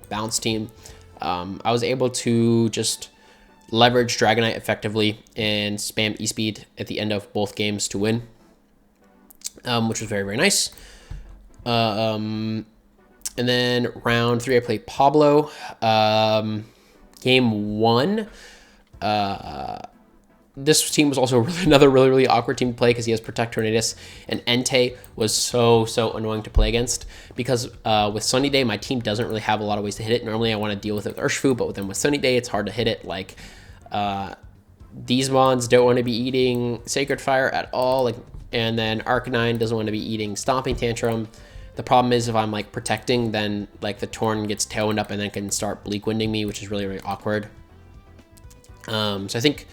bounce team. I was able to just leverage Dragonite effectively and spam E-Speed at the end of both games to win, which was very, very nice. And then round 3, I played Pablo. Game 1, this team was also another really awkward team to play because he has Protect Tornadus, and Entei was so annoying to play against because with Sunny Day, my team doesn't really have a lot of ways to hit it. Normally, I want to deal with it with Urshifu, but with Sunny Day, it's hard to hit it. Like, these mons don't want to be eating Sacred Fire at all, like, and then Arcanine doesn't want to be eating Stomping Tantrum. The problem is if I'm like protecting, then like the Torn gets tailwind up and then can start Bleak Winding me, which is really awkward. So I think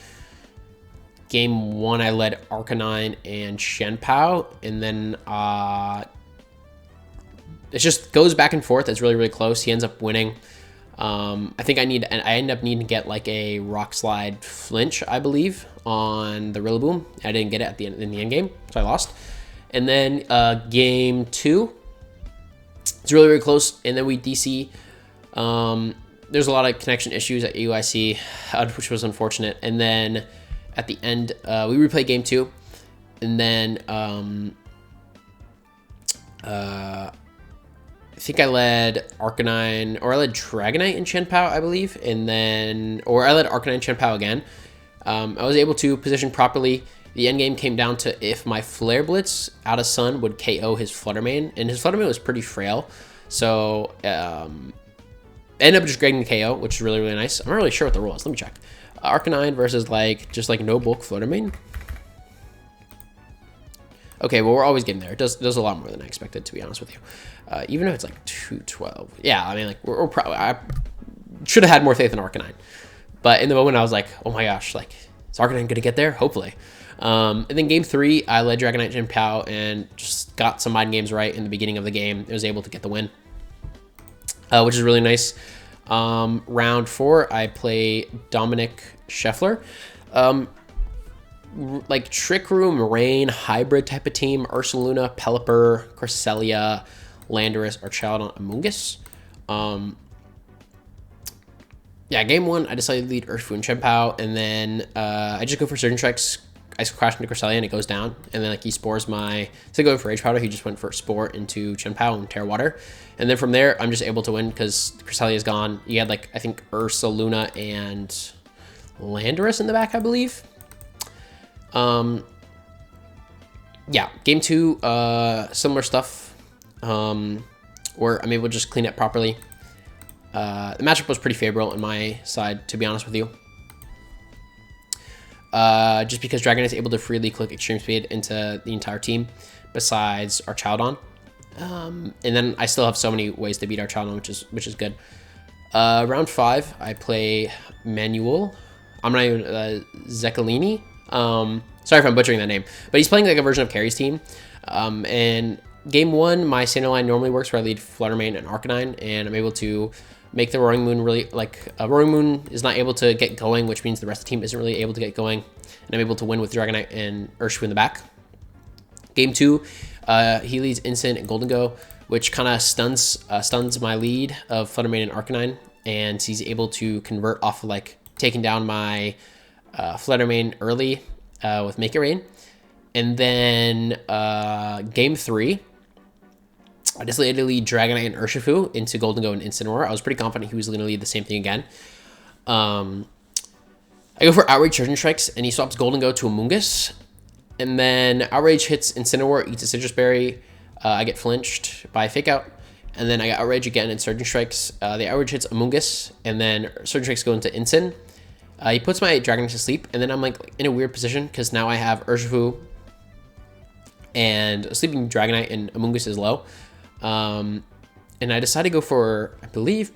game 1 I led Arcanine and Chien-Pao, and then it just goes back and forth. It's really close. He ends up winning. I think I end up needing to get like a Rock Slide flinch, I believe, on the Rillaboom. I didn't get it in the end game, so I lost. And then game 2, it's really close, and then we DC. There's a lot of connection issues at EUIC, which was unfortunate. And then at the end, we replay game 2, and then I think I led Arcanine, or I led Dragonite and Chien-Pao, I believe, and then, or I led Arcanine and Chien-Pao again. I was able to position properly. The end game came down to if my Flare Blitz out of Sun would KO his Flutter Mane, and his Flutter Mane was pretty frail, so ended up just getting the KO, which is really nice. I'm not really sure what the rule is. Let me check. Arcanine versus just no bulk Flutter Mane. Okay, well, we're always getting there. It does a lot more than I expected, to be honest with you. Even if it's like 212. Yeah, I mean, like, we're probably, I should have had more faith in Arcanine. But in the moment, I was like, oh my gosh, like, is Arcanine going to get there? Hopefully. And then game 3, I led Dragonite Chien-Pao and just got some mind games right in the beginning of the game. I was able to get the win, which is really nice. Round 4, I play Dominic Scheffler. Like Trick Room, Rain, hybrid type of team, Ursaluna, Pelipper, Cresselia, Landorus, Archaeodon, Amoonguss. Yeah, game 1, I decided to lead Urshifu and Chien-Pao, and then I just go for Surgeon Strikes. I crash into Cresselia and it goes down, and then like he spores my, instead of going for Rage Powder, he just went for Spore into Chien-Pao and Terra Water, and then from there I'm just able to win because Cresselia is gone. You had like, I think, Ursaluna and Landorus in the back, I believe. Yeah, game 2, similar stuff, where I'm able to just clean it properly. The matchup was pretty favorable on my side, to be honest with you. Just because Dragonite is able to freely click Extreme Speed into the entire team, besides Archaeodon. And then I still have so many ways to beat Archaeodon, which is good. Round 5, I play Manuel. I'm not even Zeccalini. Sorry if I'm butchering that name, but he's playing like a version of Carrie's team. And game 1, my standard line normally works where I lead Flutter Mane and Arcanine, and I'm able to make the Roaring Moon really, like, Roaring Moon is not able to get going, which means the rest of the team isn't really able to get going, and I'm able to win with Dragonite and Urshifu in the back. Game 2, he leads Instant and Golden Go, which kind of stuns my lead of Flutter Mane and Arcanine, and he's able to convert off of like taking down my Flutter Mane early with Make It Rain. And then game 3, I just literally Dragonite and Urshifu into Golden and Incineroar. I was pretty confident he was going to lead the same thing again. I go for Outrage Surgeon Strikes, and he swaps Golden to Amoonguss. And then Outrage hits Incineroar, eats a Citrus Berry. I get flinched by Fake Out. And then I got Outrage again and Surgeon Strikes. The Outrage hits Amoonguss, and then Surgeon Strikes go into Incin. He puts my Dragonite to sleep, and then I'm like in a weird position because now I have Urshifu and a sleeping Dragonite, and Amoonguss is low. And I decided to go for, I believe,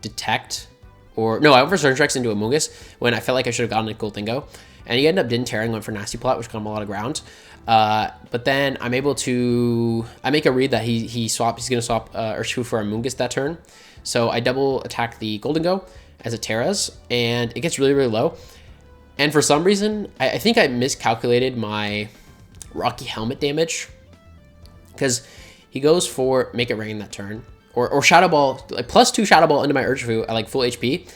Detect. Or no, I went for Surgeon Strikes into Amoonguss when I felt like I should have gotten a Goldingo. And he ended up didn't tearing, went for Nasty Plot, which got him a lot of ground. But then I'm able to, I make a read that he's going to swap Urshifu for Amoonguss that turn. So I double attack the Goldingo as it Terras, and it gets really, really low. And for some reason, I think I miscalculated my Rocky Helmet damage, because he goes for Make It Rain that turn. Or Shadow Ball, like +2 Shadow Ball into my Urshifu at like full HP,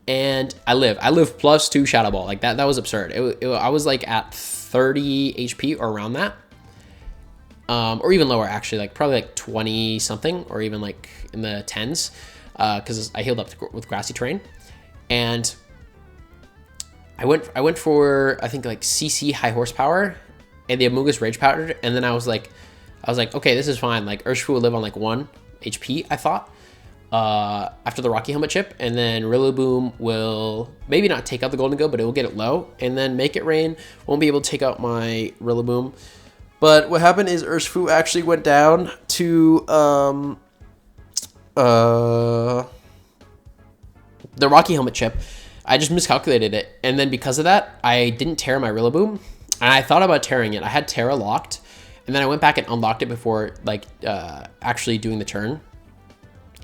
and I live +2 Shadow Ball. Like that was absurd. I was like at 30 HP or around that, or even lower actually, like probably like 20 something, or even like in the 10s, because I healed up with Grassy Terrain, and I went for I think like CC High Horsepower, and the Amoonguss Rage Powdered, and then I was like, okay, this is fine. Like Urshifu will live on like 1 HP, I thought, after the Rocky Helmet chip, and then Rillaboom will maybe not take out the Goldingo, but it will get it low, and then Make It Rain won't be able to take out my Rillaboom. But what happened is Urshifu actually went down to the Rocky Helmet chip. I just miscalculated it, and then because of that, I didn't tear my Rillaboom, and I thought about tearing it. I had Terra locked, and then I went back and unlocked it before like actually doing the turn.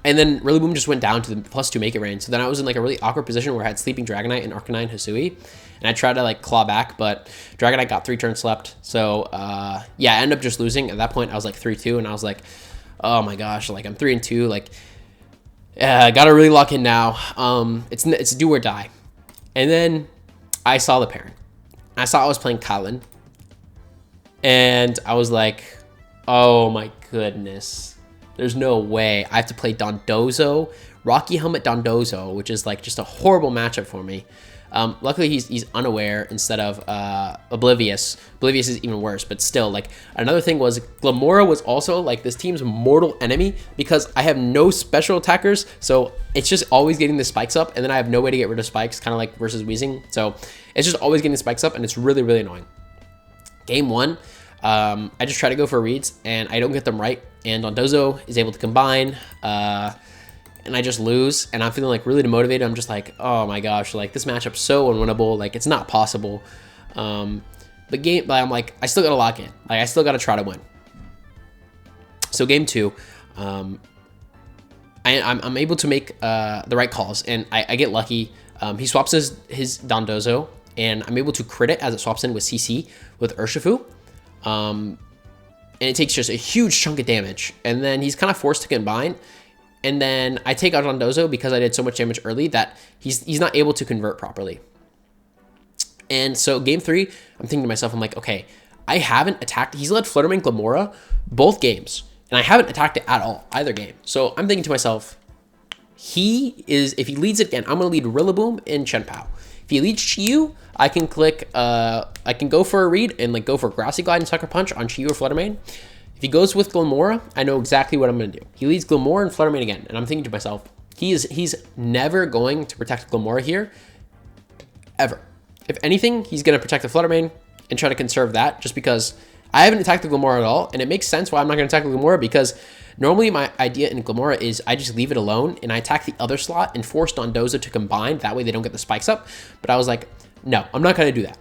And then Rillaboom just went down to the +2 Make It Rain. So then I was in like a really awkward position where I had Sleeping Dragonite and Arcanine Hisui. And I tried to like claw back, but Dragonite got 3 turns slept. So yeah, I ended up just losing. At that point, I was like 3-2, and I was like, oh my gosh, like I'm 3-2. Like, gotta really lock in now. It's do or die. And then I saw the pairing. I saw I was playing Kalin. And I was like, oh my goodness, there's no way. I have to play Dondozo, Rocky Helmet Dondozo, which is like just a horrible matchup for me. Luckily, he's unaware instead of Oblivious. Oblivious is even worse, but still, like, another thing was Glimmora was also like this team's mortal enemy because I have no special attackers, so it's just always getting the spikes up, and then I have no way to get rid of spikes, kind of like versus Weezing. So it's just always getting the spikes up, and it's really, really annoying. Game 1, I just try to go for reads, and I don't get them right, and Dondozo is able to combine, and I just lose, and I'm feeling like really demotivated. I'm just like, oh my gosh, like this matchup's so unwinnable, like it's not possible. But I'm like, I still gotta lock in, like I still gotta try to win. So game 2, I'm able to make the right calls, and I get lucky. He swaps his Dondozo, and I'm able to crit it as it swaps in with CC with Urshifu. And it takes just a huge chunk of damage, and then he's kind of forced to combine. And then I take out Dondozo because I did so much damage early that he's not able to convert properly. And so game 3, I'm thinking to myself, I'm like, okay, I haven't attacked. He's led Fluttermane Glimmora both games, and I haven't attacked it at all, either game. So I'm thinking to myself, if he leads it again, I'm going to lead Rillaboom and Chien-Pao. If he leads Chi-Yu, I can click, I can go for a read and like go for Grassy Glide and Sucker Punch on Chi-Yu or Fluttermane. If he goes with Glimmora, I know exactly what I'm going to do. He leads Glimmora and Fluttermane again, and I'm thinking to myself, he's never going to protect Glimmora here, ever. If anything, he's going to protect the Fluttermane and try to conserve that, just because I haven't attacked the Glimmora at all, and it makes sense why I'm not going to attack the Glimmora, because normally my idea in Glimmora is I just leave it alone, and I attack the other slot and force Dondozo to combine, that way they don't get the spikes up. But I was like, no, I'm not going to do that.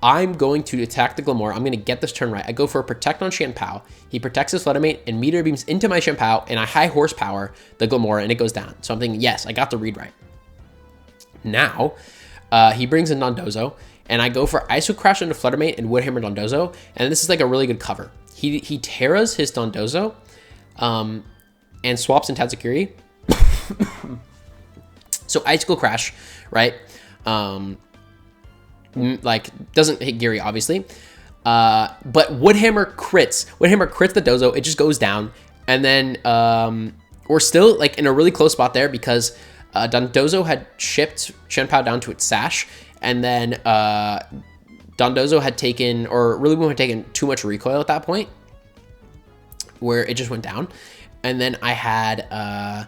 I'm going to attack the Glimmora. I'm going to get this turn right. I go for a Protect on Chien-Pao. He protects his Fluttermane and Meteor Beams into my Chien-Pao, and I high horsepower the Glimmora, and it goes down. So I'm thinking, yes, I got the read right. Now, he brings in Dondozo, and I go for Ice Crash into Fluttermane and Woodhammer Dondozo, and this is like a really good cover. He Terras his Dondozo, and swaps in Tatsukiri. So Icicle Crash, right? Like doesn't hit Geary obviously, but Woodhammer crits the Dozo. It just goes down, And then we're still like in a really close spot there because Dondozo had shipped Shenpao down to its sash, and then Dondozo had taken, or Rillaboom had taken too much recoil at that point, where it just went down. And then I had, I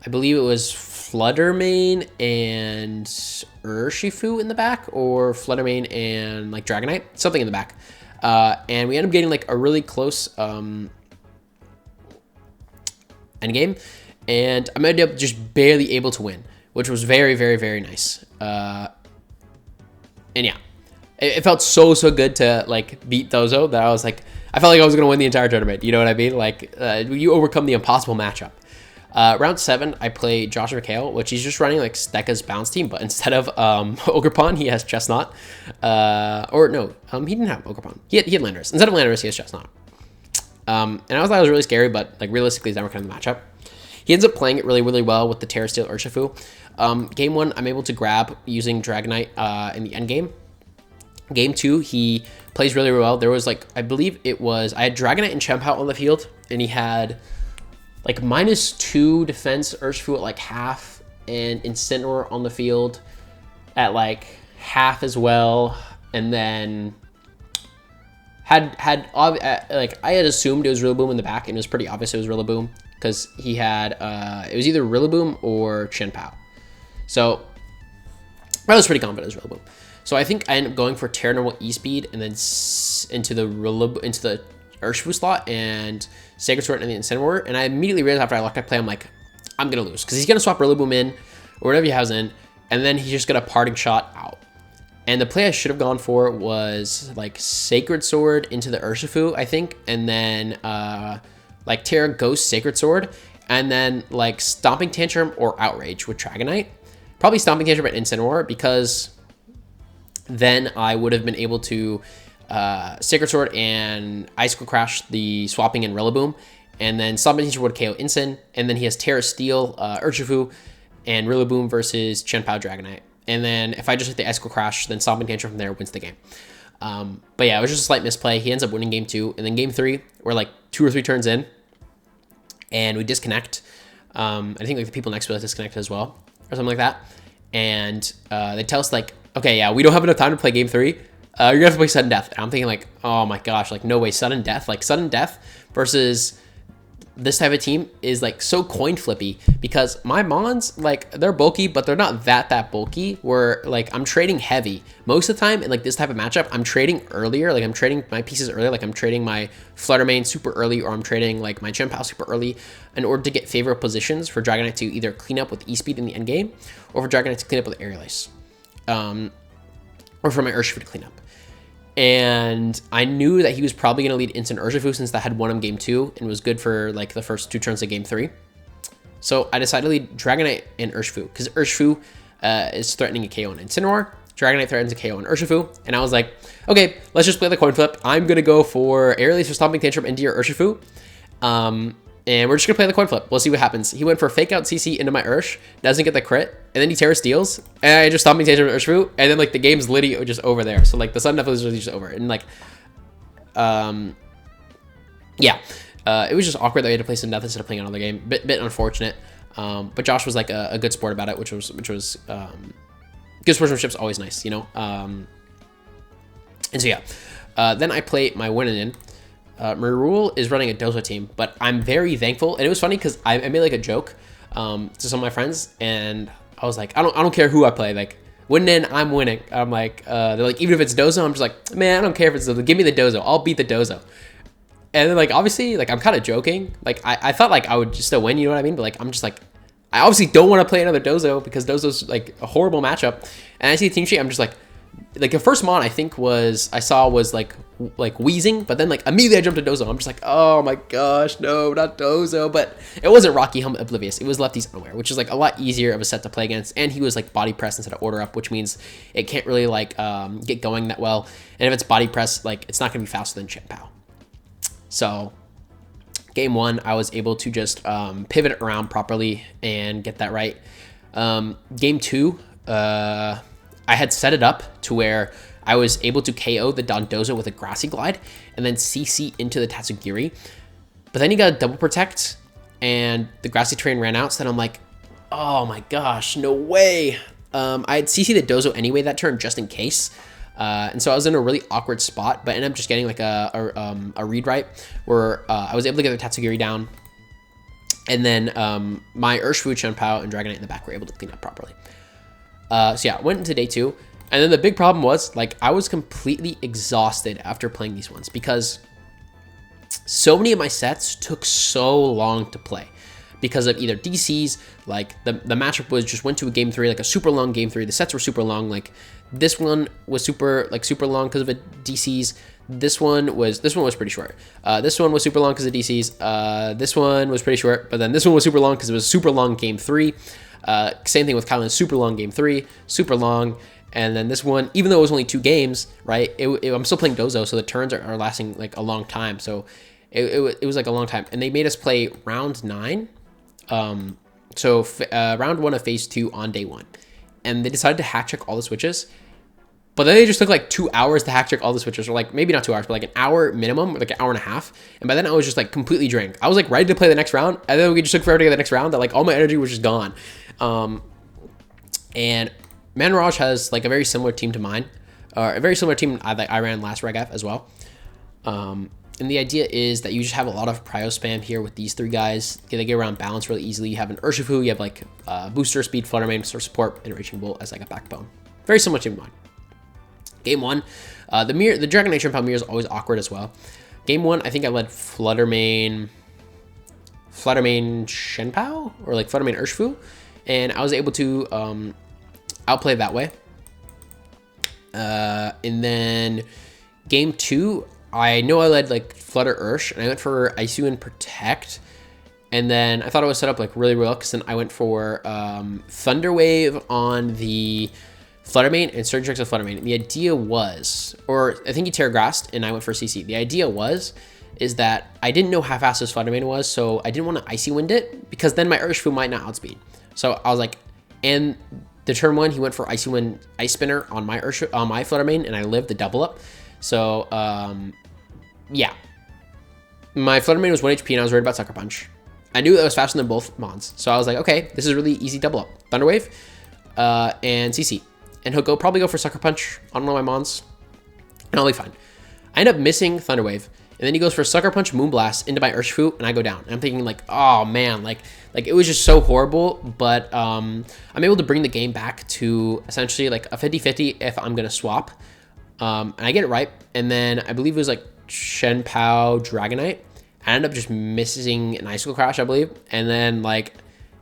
believe it was Fluttermane and Urshifu in the back, or Fluttermane and like Dragonite, something in the back. And we ended up getting like a really close endgame, and I ended up just barely able to win, which was very, very, very nice. And yeah, it felt so good to like beat Dozo that I was like, I felt like I was gonna win the entire tournament. You know what I mean? Like you overcome the impossible matchup. Round 7, I play Joshua Kale, which he's just running like Steka's bounce team, but instead of Ogerpon, he has Chestnut. Or no, he didn't have Ogerpon. He had Landorus. Instead of Landorus, he has Chestnut. And I thought it was really scary, but like realistically, it's never kind of the matchup. He ends up playing it really, really well with the Terra Steel Urshifu. Game 1, I'm able to grab using Dragonite in the end game. Game 2, he plays really, really well. There was like, I believe it was, I had Dragonite and Chempout on the field, and he had like -2 defense Urshifu at like half, and Incineroar on the field at like half as well. And then like I had assumed it was Rillaboom in the back, and it was pretty obvious it was Rillaboom because he had it was either Rillaboom or Chien-Pao. So I was pretty confident it was Rillaboom. So I think I ended up going for Terra Normal E-Speed and then into the Urshifu slot and Sacred Sword and the Incineroar. And I immediately realized after I locked my play, I'm like, I'm going to lose because he's going to swap Rillaboom in or whatever he has in, and then he's just going to Parting Shot out. And the play I should have gone for was like Sacred Sword into the Urshifu, I think, and then like Terra Ghost Sacred Sword, and then like Stomping Tantrum or Outrage with Dragonite. Probably Stomping Tantrum and Incineroar, because then I would have been able to Sacred Sword and Icicle Crash the swapping in Rillaboom, and then Stomping Tantrum would KO Incin, and then he has Terra Steel Urshifu and Rillaboom versus Chien-Pao Dragonite. And then if I just hit the Icicle Crash, then Stomping Tantrum from there wins the game. But yeah, it was just a slight misplay. He ends up winning game 2. And then game 3, we're like 2 or 3 turns in, and we disconnect. I think like the people next to us disconnected as well, or something like that. And they tell us like, okay, yeah, we don't have enough time to play game 3. You're gonna have to play Sudden Death. And I'm thinking like, oh my gosh, like no way, Sudden Death. Like Sudden Death versus this type of team is like so coin flippy, because my Mons, like they're bulky, but they're not that bulky, where like I'm trading heavy most of the time. And like this type of matchup, I'm trading earlier. Like I'm trading my pieces earlier. Like I'm trading my Fluttermane super early, or I'm trading like my Chien-Pao super early in order to get favorable positions for Dragonite to either clean up with E-Speed in the end game, or for Dragonite to clean up with Aerial Ice, or for my Urshifu to clean up. And I knew that he was probably going to lead Instant Urshifu, since that had won him game 2 and was good for like the first 2 turns of game 3. So I decided to lead Dragonite and Urshifu, because Urshifu is threatening a KO on Incineroar. Dragonite threatens a KO on Urshifu. And I was like, okay, let's just play the coin flip. I'm going to go for Aerial Ace or Stomping Tantrum into your Urshifu. And we're just going to play the coin flip. We'll see what happens. He went for Fake Out CC into my Ursh, doesn't get the crit, and then he Terra Steals, and I just Stomping Tantrum to Urshifu, and then like the game's literally just over there. So like the Sudden Death was just over. And like, yeah, it was just awkward that we had to play Sudden Death instead of playing another game. Bit unfortunate. But Josh was like a good sport about it, which was good sportsmanship's always nice, you know? And so yeah, then I play my Winnin'. Marul is running a Dozo team, but I'm very thankful. And it was funny because I made like a joke to some of my friends, and I was like, I don't care who I play, like winning, I'm winning. I'm like, they're like, even if it's Dozo, I'm just like, man, I don't care if it's Dozo, give me the Dozo, I'll beat the Dozo. And then like obviously like I'm kind of joking, like I thought like I would just still win, you know what I mean? But like I'm just like, I obviously don't want to play another Dozo because Dozo's like a horrible matchup. And I see the team sheet, I'm just like the first mon I think I saw was like Wheezing, but then like immediately I jumped to Dozo. I'm just like, oh my gosh, no, not Dozo. But it wasn't Rocky Helmet Oblivious, it was Lefty's Unaware, which is like a lot easier of a set to play against. And he was like body press instead of order up, which means it can't really like get going that well. And if it's body press, like it's not gonna be faster than Chien-Pao. So game 1, I was able to just pivot it around properly and get that right. Game 2, I had set it up to where I was able to KO the Dondozo with a Grassy Glide and then CC into the Tatsugiri. But then he got a double protect, and the grassy terrain ran out. So then I'm like, oh my gosh, no way. I had CC the Dozo anyway that turn just in case. And so I was in a really awkward spot, but ended up just getting like a read right where I was able to get the Tatsugiri down. And then my Urshifu, Chun-Pao, and Dragonite in the back were able to clean up properly. So yeah, went into day 2. And then the big problem was, like, I was completely exhausted after playing these ones because so many of my sets took so long to play because of either DCs, like the matchup went to a game 3, like a super long game 3. The sets were super long. Like this one was super long because of the DCs. This one was pretty short. This one was super long because of DCs. This one was pretty short, but then this one was super long because it was a super long game 3. Same thing with Kylan, super long game 3, super long. And then this one, even though it was only 2 games, right? I'm still playing Dozo, so the turns are lasting like a long time. So it was like a long time. And they made us play round 9. Round 1 of phase 2 on day 1. And they decided to hack check all the switches. But then they just took like 2 hours to hack check all the switches, or like maybe not 2 hours, but like an hour minimum, or like an hour and a half. And by then I was just like completely drained. I was like ready to play the next round, and then we just took forever to get the next round. That like all my energy was just gone. And Man Mirage has like a very similar team to mine, or a very similar team I ran last RegF as well. And the idea is that you just have a lot of prio spam here with these 3 guys. They get around balance really easily. You have an Urshifu, you have like booster speed, Fluttermane, Source support, and Raging Bull as like a backbone. Very similar to mine. Game 1, the Dragonite Chun-Pao mirror is always awkward as well. Game 1, I think I led Fluttermane Chun-Pao, or like Fluttermane Urshifu, and I was able to outplay that way. And then game 2, I know I led like Flutter Ursh, and I went for Isuin Protect. And then I thought it was set up like really well, because then I went for Thunder Wave on the Fluttermane and Surge Strikes of Fluttermane. And the idea was, or I think he Terragrassed and I went for CC. The idea is that I didn't know how fast his Fluttermane was, so I didn't want to Icy Wind it, because then my Urshifu might not outspeed. So I was like, and the turn 1, he went for Icy Wind Ice Spinner on my Fluttermane, and I lived the double up. So, yeah. My Fluttermane was 1 HP, and I was worried about Sucker Punch. I knew that was faster than both Mons. So I was like, okay, this is really easy double up. Thunder Wave, and CC. And he'll probably go for Sucker Punch on one of my Mons, and I'll be fine. I end up missing Thunder Wave, and then he goes for Sucker Punch Moonblast into my Urshifu, and I go down. And I'm thinking like, oh man, like it was just so horrible, but I'm able to bring the game back to essentially like a 50-50 if I'm gonna swap. And I get it right, and then I believe it was like Chun-Pao Dragonite. I ended up just missing an Icicle Crash, I believe, and then like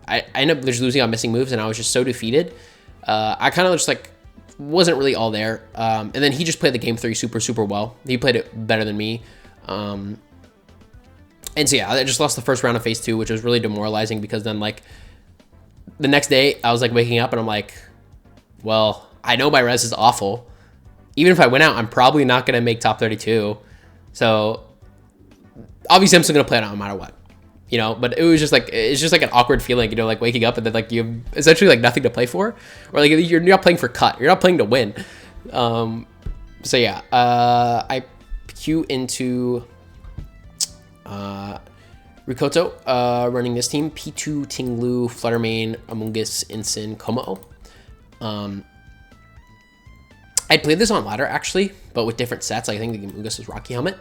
I ended up just losing on missing moves, and I was just so defeated. I kind of just like wasn't really all there. And then he just played the game 3 super well. He played it better than me. And so yeah, I just lost the first round of phase 2, which was really demoralizing, because then like the next day I was like waking up and I'm like, well, I know my res is awful. Even if I went out, I'm probably not going to make top 32. So obviously I'm still going to play it out no matter what, you know, but it was just like, it's just like an awkward feeling, you know, like waking up and then like you have essentially like nothing to play for, or like you're not playing for cut, you're not playing to win. So yeah, I queue into Rikoto, running this team, P2, Tinglu, Fluttermane, Amoonguss, Incin, Komao. I'd played this on ladder actually, but with different sets. Like I think the Amoonguss was Rocky Helmet.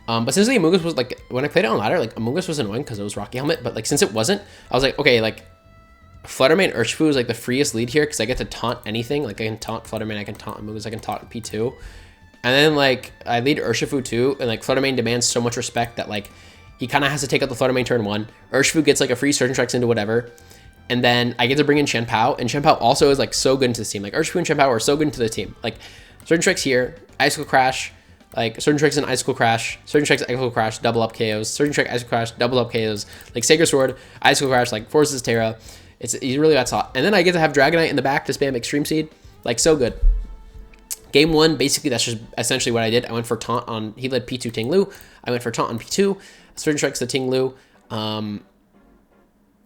But since the Amoonguss was like, when I played it on ladder, like Amoonguss was annoying because it was Rocky Helmet. But like since it wasn't, I was like, okay, like Fluttermane Urshifu is like the freest lead here, because I get to taunt anything. Like I can taunt Fluttermane, I can taunt Amoonguss, I can taunt P2. And then like I lead Urshifu too, and like Fluttermane demands so much respect that like he kind of has to take out the Fluttermane turn 1. Urshifu gets like a free Surgeon Strikes into whatever. And then I get to bring in Chun-Pao, and Chun-Pao also is like so good into this team. Like Urshifu and Chun-Pao are so good into the team. Like Surgeon Strikes here, Icicle Crash, like Surgeon Strikes and Icicle Crash, Surgeon Strikes, Icicle Crash, double up KOs, Surgeon Strike, Icicle Crash, double up KOs, like Sacred Sword, Icicle Crash, like forces Terra. He's really that's hot. And then I get to have Dragonite in the back to spam Extreme Seed, like so good. Game 1, basically that's just essentially what I did. I went for taunt on, he led P2 Tinglu. I went for taunt on P2, Surgeon Strikes the Tinglu.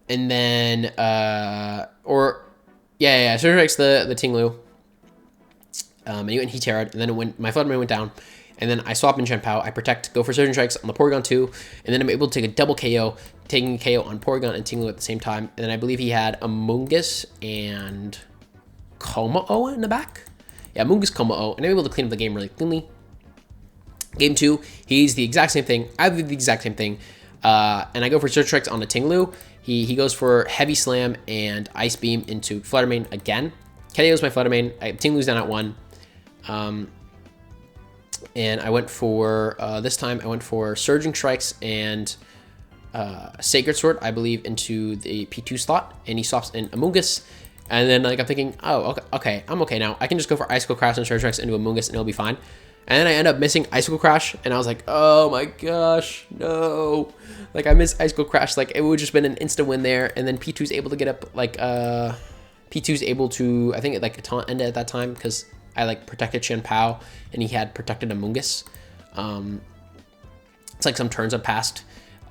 And then, Surgeon Strikes the Tinglu. And he terra'd, and then my Fluttermane went down. and then I swap in Chen Pao, I protect, go for Surging Strikes on the Porygon 2, and then I'm able to take a double KO, taking a KO on Porygon and Tinglu at the same time. And then I believe he had Amoonguss and Komao in the back. Yeah, Amoonguss, Komao, and I'm able to clean up the game really cleanly. Game 2, he's the exact same thing. I do the exact same thing. And I go for Surge Strikes on the Tinglu. He goes for Heavy Slam and Ice Beam into Flutter Mane again. KO's my Flutter Mane. Tinglu's down at 1. And I went for, this time I went for Surging Strikes and Sacred Sword, I believe, into the P2 slot. And he swaps in Amoonguss. And then like I'm thinking, oh, okay, I'm okay now. I can just go for Icicle Crash and Surge Strikes into Amoonguss and it'll be fine. And then I end up missing Icicle Crash, and I was like, oh my gosh, no. Like, I missed Icicle Crash. Like, it would just been an instant win there, and then P2's able to get up, like, P2's able to, I think it, like, a taunt ended at that time, because I, like, protected Chen Pao, and he had protected Amoonguss. It's like some turns had passed,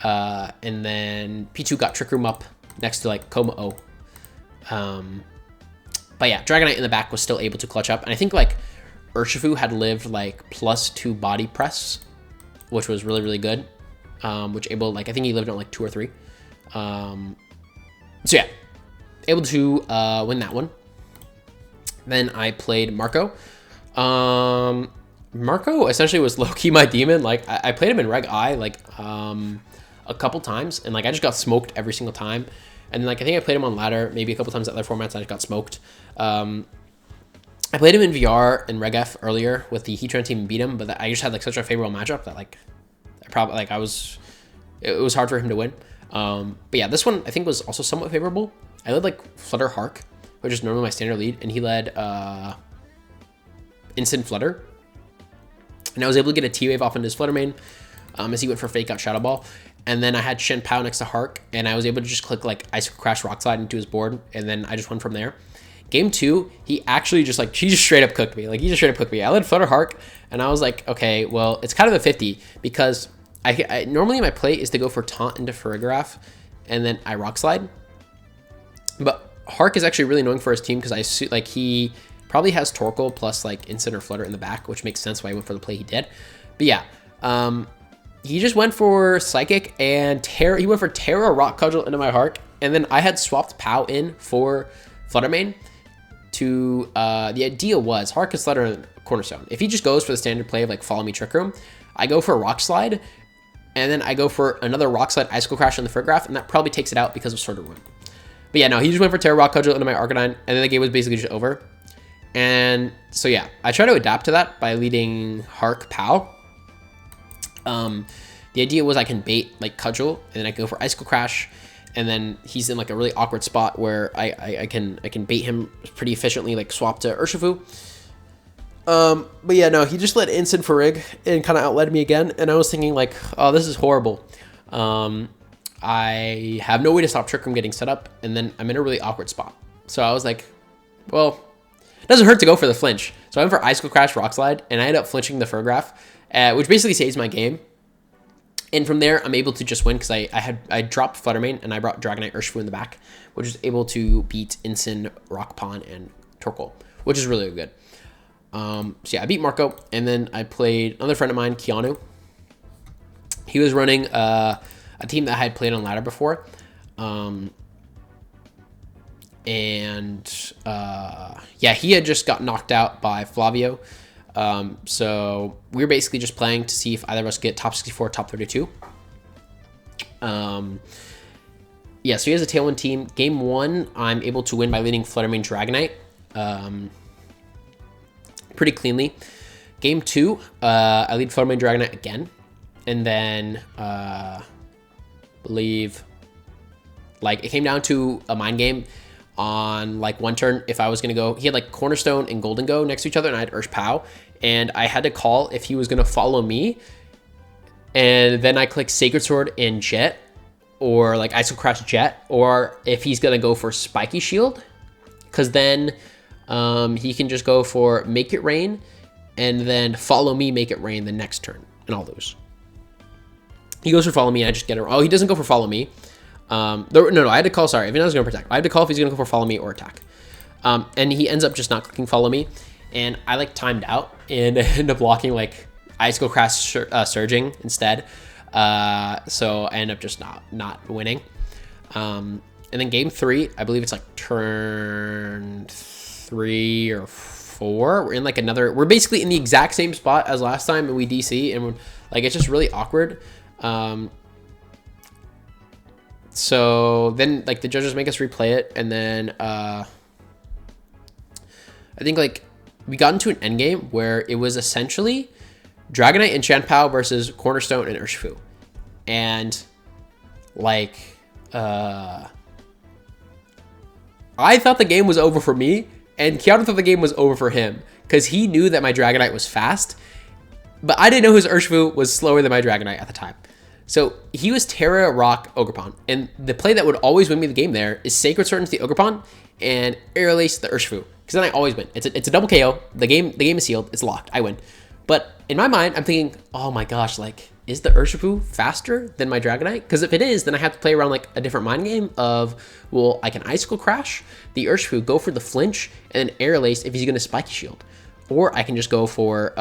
and then P2 got Trick Room up next to, like, Komao. But yeah, Dragonite in the back was still able to clutch up, and I think, like, Urshifu had lived like +2 body press, which was really, really good. Which able, like, I think he lived on like 2 or 3. So yeah, able to win that one. Then I played Marco. Marco essentially was low-key my demon. Like, I played him in Reg I like a couple times, and like I just got smoked every single time. And then, like, I think I played him on ladder maybe a couple times at other formats, and I just got smoked. I played him in VR and Reg F earlier with the Heatran team and beat him, but I just had like such a favorable matchup that like it was hard for him to win. But yeah, this one I think was also somewhat favorable. I led like Flutter Hark, which is normally my standard lead, and he led Instant Flutter, and I was able to get a T-Wave off into his Flutter Mane as he went for Fake Out Shadow Ball. And then I had Chen Pao next to Hark, and I was able to just click like Icicle Crash Rock Slide into his board, and then I just went from there. Game 2, he actually just like, he just straight up cooked me. Like, he just straight up cooked me. I led Flutter Hark, and I was like, okay, well, it's kind of a 50 because I normally my play is to go for Taunt into Farigiraf, and then I Rock Slide. But Hark is actually really annoying for his team because like he probably has Torkoal plus like Instant or Flutter in the back, which makes sense why he went for the play he did. But yeah, he just went for Psychic and he went for Terra Rock Cudgel into my Hark, and then I had swapped Pao in for Flutter Mane. To the idea was Hark is Flutter and Cornerstone. If he just goes for the standard play of like Follow Me Trick Room, I go for a Rock Slide, and then I go for another Rock Slide Icicle Crash on the Farigiraf, and that probably takes it out because of Sword of Ruin. But yeah, no, he just went for Terra Rock Cudgel into my Arcanine, and then the game was basically just over. And so yeah, I try to adapt to that by leading Hark Pao. The idea was I can bait like Cudgel, and then I go for Icicle Crash, and then he's in like a really awkward spot where I can bait him pretty efficiently, like swap to Urshifu. But yeah, no, he just let Instant Farig and kind of outled me again, and I was thinking like, oh, this is horrible. I have no way to stop Trick Room getting set up, and then I'm in a really awkward spot. So I was like, well, it doesn't hurt to go for the flinch. So I went for Icicle Crash Rock Slide, and I ended up flinching the Farigiraf, which basically saves my game. And from there, I'm able to just win because I dropped Flutter Mane and I brought Dragonite Urshifu in the back, which was able to beat Incin, Rock Pond, and Torkoal, which is really good. So yeah, I beat Marco, and then I played another friend of mine, Keanu. He was running a team that I had played on ladder before. Yeah, he had just got knocked out by Flavio. So we were basically just playing to see if either of us get top 64, top 32. Yeah, so he has a Tailwind team. Game 1, I'm able to win by leading Flutter Mane Dragonite pretty cleanly. Game 2, I lead Flutter Mane Dragonite again. And then, believe, like, it came down to a mind game on like one turn. If I was gonna go, he had like Cornerstone and Golden Go next to each other, and I had Ursh Pow, and I had to call if he was gonna follow me, and then I click Sacred Sword and Jet, or like Icicle Crash Jet, or if he's gonna go for Spiky Shield, because then he can just go for Make It Rain, and then follow me, Make It Rain the next turn, and I'll lose. He goes for Follow Me, and I just get it. Oh, he doesn't go for Follow Me. No, I had to call, sorry, if he was going to Protect. I had to call if he's going to go for Follow Me or Attack. And he ends up just not clicking Follow Me, and I like timed out and end up blocking like, Icicle Crash Surging instead. So I end up just not winning. And then game 3, I believe it's like turn 3 or 4. We're in like we're basically in the exact same spot as last time, and we DC, and like it's just really awkward. So then like the judges make us replay it, and then I think like we got into an endgame where it was essentially Dragonite and Chanpao versus Cornerstone and Urshifu. And like I thought the game was over for me, and Keanu thought the game was over for him because he knew that my Dragonite was fast, but I didn't know his Urshifu was slower than my Dragonite at the time. So he was Terra, Rock, Ogerpon, and the play that would always win me the game there is Sacred Sword into the Ogerpon and Aerial Ace the Urshifu, because then I always win. It's a double KO. The game is sealed. It's locked. I win. But in my mind, I'm thinking, oh my gosh, like, is the Urshifu faster than my Dragonite? Because if it is, then I have to play around like a different mind game of, well, I can Icicle Crash the Urshifu, go for the flinch, and then Aerial Ace if he's going to Spiky Shield. Or I can just go for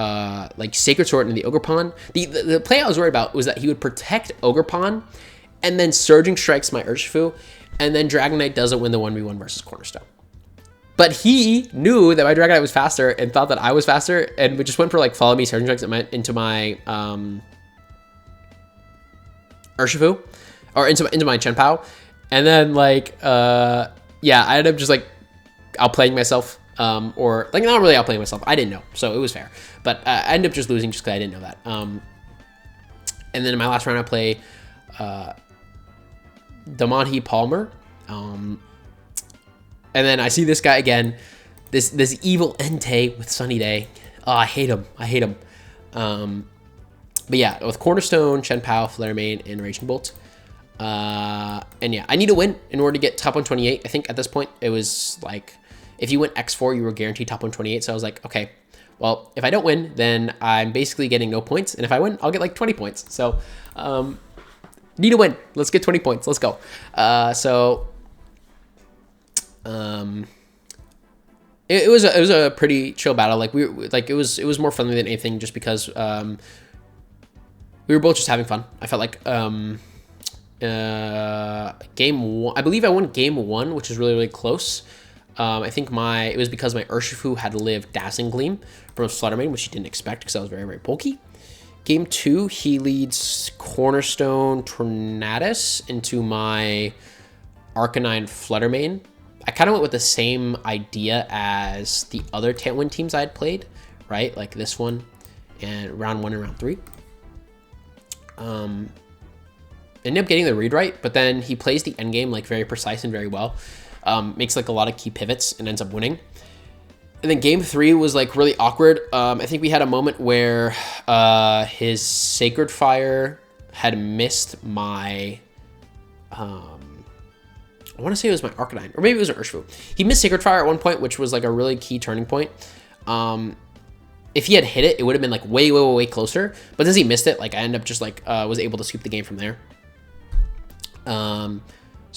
like Sacred Sword into the Ogerpon. The play I was worried about was that he would protect Ogerpon and then Surging Strikes my Urshifu, and then Dragonite doesn't win the 1v1 versus Cornerstone. But he knew that my Dragonite was faster and thought that I was faster, and we just went for like Follow Me Surging Strikes into my Urshifu, or into my Chanpao. And then like yeah, I ended up just like outplaying myself. Or like not really outplaying myself. I didn't know, so it was fair. But I ended up just losing just because I didn't know that. And then in my last round, I play Damonhi Palmer. And then I see this guy again, this evil Entei with Sunny Day. Oh, I hate him. I hate him. But yeah, with Cornerstone, Chanpao, Flare Main, and Raging Bolt. And yeah, I need to win in order to get top 128. I think at this point it was like, if you went X4, you were guaranteed top 128. So I was like, okay, well, if I don't win, then I'm basically getting no points. And if I win, I'll get like 20 points. So need to win. Let's get 20 points. Let's go. It was a pretty chill battle. Like it was more friendly than anything, just because we were both just having fun. I felt like game 1, I believe I won game 1, which is really, really close. I think it was because my Urshifu had lived Dazzling Gleam from Fluttermane, which he didn't expect because I was very, very bulky. Game 2, he leads Cornerstone Tornadus into my Arcanine Fluttermane. I kind of went with the same idea as the other Tailwind teams I had played, right? Like this one, and round 1 and round 3. Ended up getting the read right, but then he plays the endgame like very precise and very well. Makes like a lot of key pivots and ends up winning. And then game 3 was like really awkward. I think we had a moment where his Sacred Fire had missed my, I want to say it was my Arcanine, or maybe it was an Urshifu. He missed Sacred Fire at one point, which was like a really key turning point. If he had hit it, it would have been like way, way, way closer. But since he missed it, like I ended up just like was able to sweep the game from there. So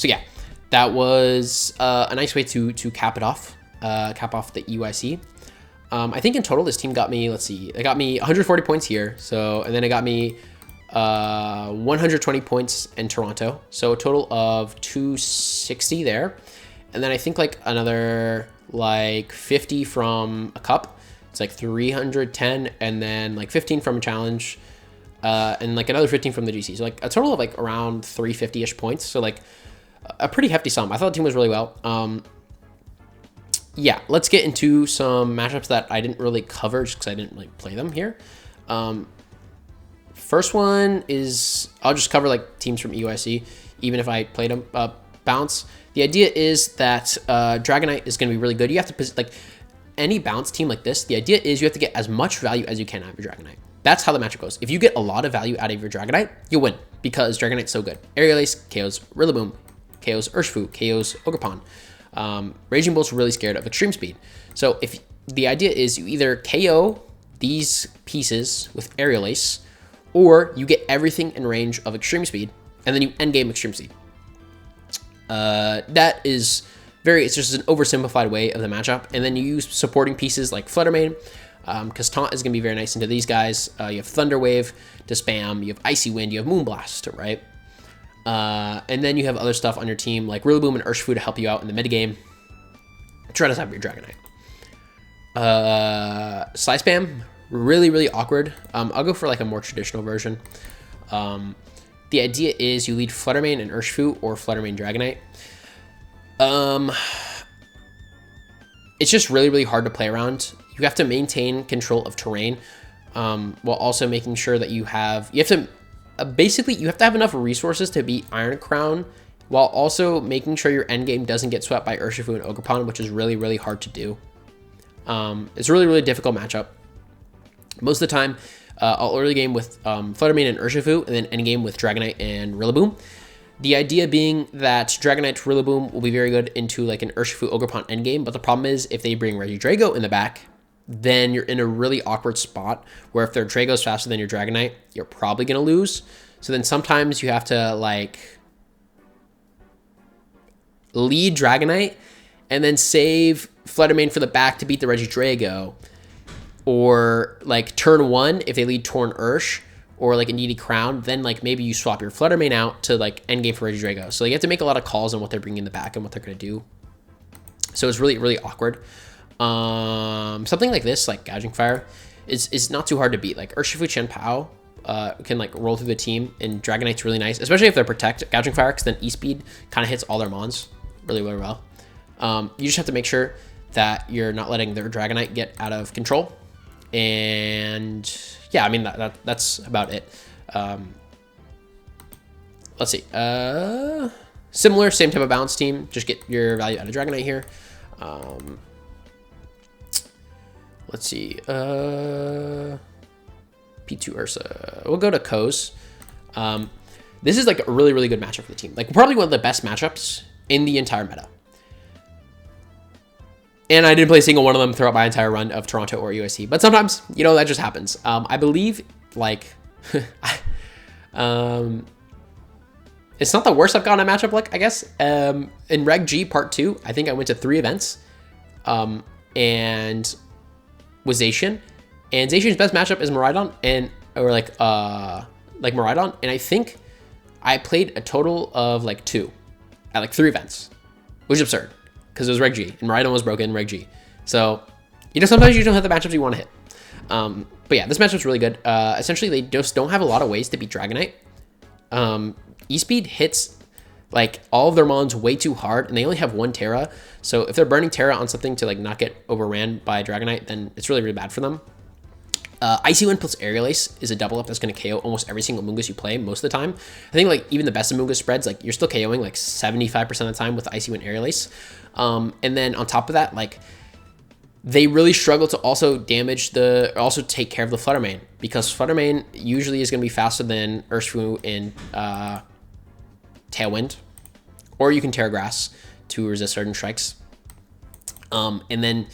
yeah. That was a nice way to cap it off, cap off the EUIC. I think in total this team got me, let's see, it got me 140 points here. So, and then it got me 120 points in Toronto. So a total of 260 there. And then I think like another like 50 from a cup. It's like 310, and then like 15 from a challenge, and like another 15 from the GC. So like a total of like around 350-ish points. So like a pretty hefty sum. I thought the team was really well. Yeah, let's get into some matchups that I didn't really cover just because I didn't like play them here. First one is, I'll just cover like teams from EUIC, even if I played them. Bounce. The idea is that Dragonite is going to be really good. You have to, like, any bounce team like this, the idea is you have to get as much value as you can out of your Dragonite. That's how the matchup goes. If you get a lot of value out of your Dragonite, you'll win because Dragonite's so good. Aerial Ace KOs Rillaboom, KOs Urshifu, KOs Ogerpon. Raging Bolt's really scared of Extreme Speed. So if the idea is you either KO these pieces with Aerial Ace, or you get everything in range of Extreme Speed, and then you endgame Extreme Speed. That is it's just an oversimplified way of the matchup. And then you use supporting pieces like Fluttermane, because Taunt is going to be very nice into these guys. You have Thunder Wave to spam, you have Icy Wind, you have Moonblast, right? And then you have other stuff on your team like Rillaboom and Urshifu to help you out in the mid game. Try to have your Dragonite. Sly Spam, really awkward. I'll go for like a more traditional version. The idea is you lead Fluttermane and Urshifu or Fluttermane Dragonite. It's just really hard to play around. You have to maintain control of terrain, while also making sure that you have to basically you have to have enough resources to beat Iron Crown, while also making sure your endgame doesn't get swept by Urshifu and Ogerpon, which is really hard to do. It's a really difficult matchup. Most of the time, I'll early game with Fluttermane and Urshifu, and then end game with Dragonite and Rillaboom. The idea being that Dragonite Rillaboom will be very good into like an Urshifu Ogerpon endgame, but the problem is if they bring Regidrago in the back, then you're in a really awkward spot where if their Drago's faster than your Dragonite, you're probably going to lose. So then sometimes you have to like lead Dragonite and then save Fluttermane for the back to beat the Regidrago. Or like turn 1 if they lead Torn Ursh or like a Needy Crown, then like maybe you swap your Fluttermane out to like endgame for Regidrago. So you have to make a lot of calls on what they're bringing in the back and what they're going to do. So it's really awkward. Something like this, like Gouging Fire, is not too hard to beat. Like Urshifu Chien-Pao can like roll through the team, and Dragonite's really nice, especially if they're Protect Gouging Fire, because then E-Speed kind of hits all their Mons really well. You just have to make sure that you're not letting their Dragonite get out of control. And yeah, I mean, that's about it. Let's see. Similar, same type of balance team. Just get your value out of Dragonite here. Let's see. P2 Ursa. We'll go to Koz. This is like a really good matchup for the team. Like probably one of the best matchups in the entire meta. And I didn't play a single one of them throughout my entire run of Toronto or USC. But sometimes, you know, that just happens. I believe, like, it's not the worst I've gotten a matchup like, I guess. In Reg G Part 2, I think I went to 3 events. And with Zacian. And Zacian's best matchup is Miraidon. Or Miraidon. And I think I played a total of, like, 2 at, like, 3 events. Which is absurd. Because it was Reg G, and Miraidon was broken in Reg G. So, you know, sometimes you don't have the matchups you want to hit. But yeah, this matchup's really good. Essentially, they just don't have a lot of ways to beat Dragonite. E-Speed hits, like, all of their Mons way too hard, and they only have 1 Terra. So if they're burning Terra on something to, like, not get overran by Dragonite, then it's really bad for them. Icy Wind plus Aerial Ace is a double up that's going to KO almost every single Amoonguss you play most of the time. I think like even the best Amoonguss spreads, like you're still KOing like 75% of the time with Icy Wind Aerial Ace. And then on top of that, like they really struggle to also take care of the Fluttermane, because Fluttermane usually is going to be faster than Urshifu in Tailwind, or you can Terra Grass to resist certain strikes. And then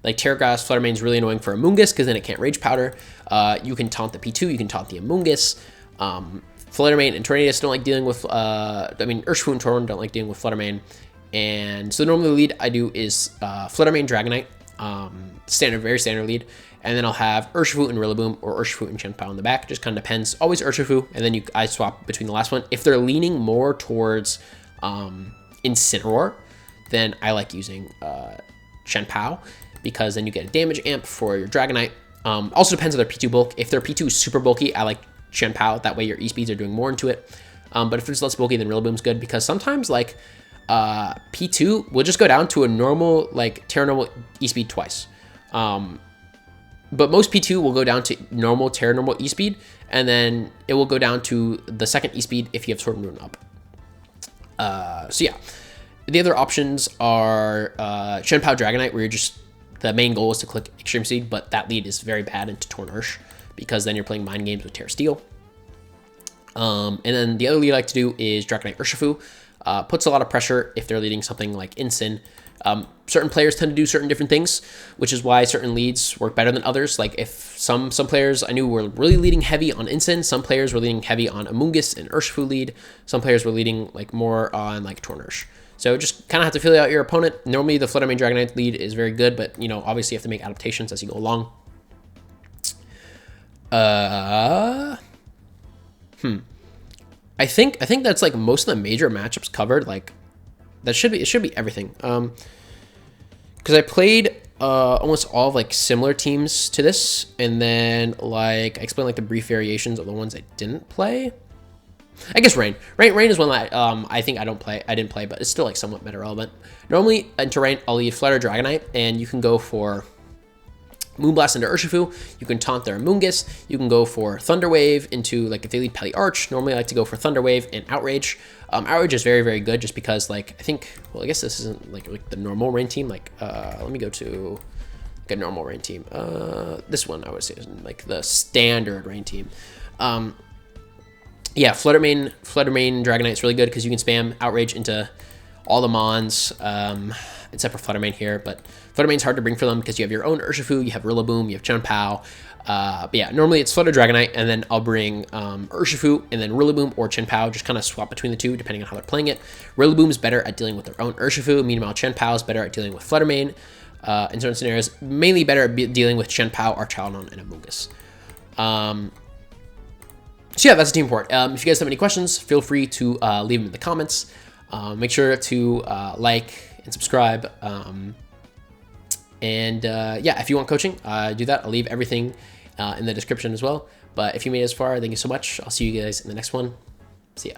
like Terra Grass, Fluttermane is really annoying for Amoonguss because then it can't Rage Powder. You can taunt the P2, you can taunt the Amoonguss. Fluttermane and Tornadus don't like dealing with, Urshifu and Torn don't like dealing with Fluttermane. And so normally the lead I do is Fluttermane, Dragonite, very standard lead. And then I'll have Urshifu and Rillaboom or Urshifu and Chien-Pao in the back. Just kind of depends. Always Urshifu, and then I swap between the last one. If they're leaning more towards Incineroar, then I like using Chien-Pao, because then you get a damage amp for your Dragonite. Also depends on their P2 bulk. If their P2 is super bulky, I like Chien-Pao. That way your E-Speeds are doing more into it. But if it's less bulky, then Rillaboom's good, because sometimes like P2 will just go down to a normal, like Terra normal E-Speed twice. But most P2 will go down to normal Terra normal E-Speed, and then it will go down to the second E-Speed if you have Sword and Rune up. So yeah, the other options are Chien-Pao Dragonite, where you're just, the main goal is to click Extreme Seed, but that lead is very bad into Torn Ursh, because then you're playing mind games with Terra Steel. And then the other lead I like to do is Dragonite Urshifu. Puts a lot of pressure if they're leading something like Incin. Certain players tend to do certain different things, which is why certain leads work better than others. Like if some players I knew were really leading heavy on Incin, some players were leading heavy on Amoonguss and Urshifu lead, some players were leading like more on like Torn Ursh. So just kind of have to feel out your opponent. Normally the Fluttermane Dragonite lead is very good, but you know, obviously you have to make adaptations as you go along. I think that's like most of the major matchups covered. Like that should be, it should be everything. Because I played almost all of like similar teams to this, and then like I explained like the brief variations of the ones I didn't play. I guess Rain is one that I think I didn't play, but it's still like somewhat meta relevant. Normally into Rain, I'll leave Flutter Dragonite, and you can go for Moonblast into Urshifu. You can taunt their Moongus. You can go for Thunder Wave into like if they lead Peli Arch. Normally I like to go for Thunder Wave and Outrage. Outrage is very, very good just because like I think, well, I guess this isn't like the normal Rain team. Like let me go to like a normal Rain team. This one I would say is like the standard Rain team. Yeah, Flutter Mane Dragonite is really good because you can spam Outrage into all the Mons, except for Flutter Mane here. But Flutter Mane's hard to bring for them because you have your own Urshifu, you have Rillaboom, you have Chun-Pao. But yeah, normally it's Flutter Dragonite, and then I'll bring Urshifu and then Rillaboom or Chun-Pao, just kind of swap between the two depending on how they're playing it. Rillaboom is better at dealing with their own Urshifu, meanwhile Chun-Pao is better at dealing with Flutter Mane in certain scenarios, mainly better at dealing with Chun-Pao, Archalon, and Amoonguss. So yeah, that's the team report. If you guys have any questions, feel free to leave them in the comments. Make sure to like and subscribe. Yeah, if you want coaching, do that. I'll leave everything in the description as well. But if you made it as far, thank you so much. I'll see you guys in the next one. See ya.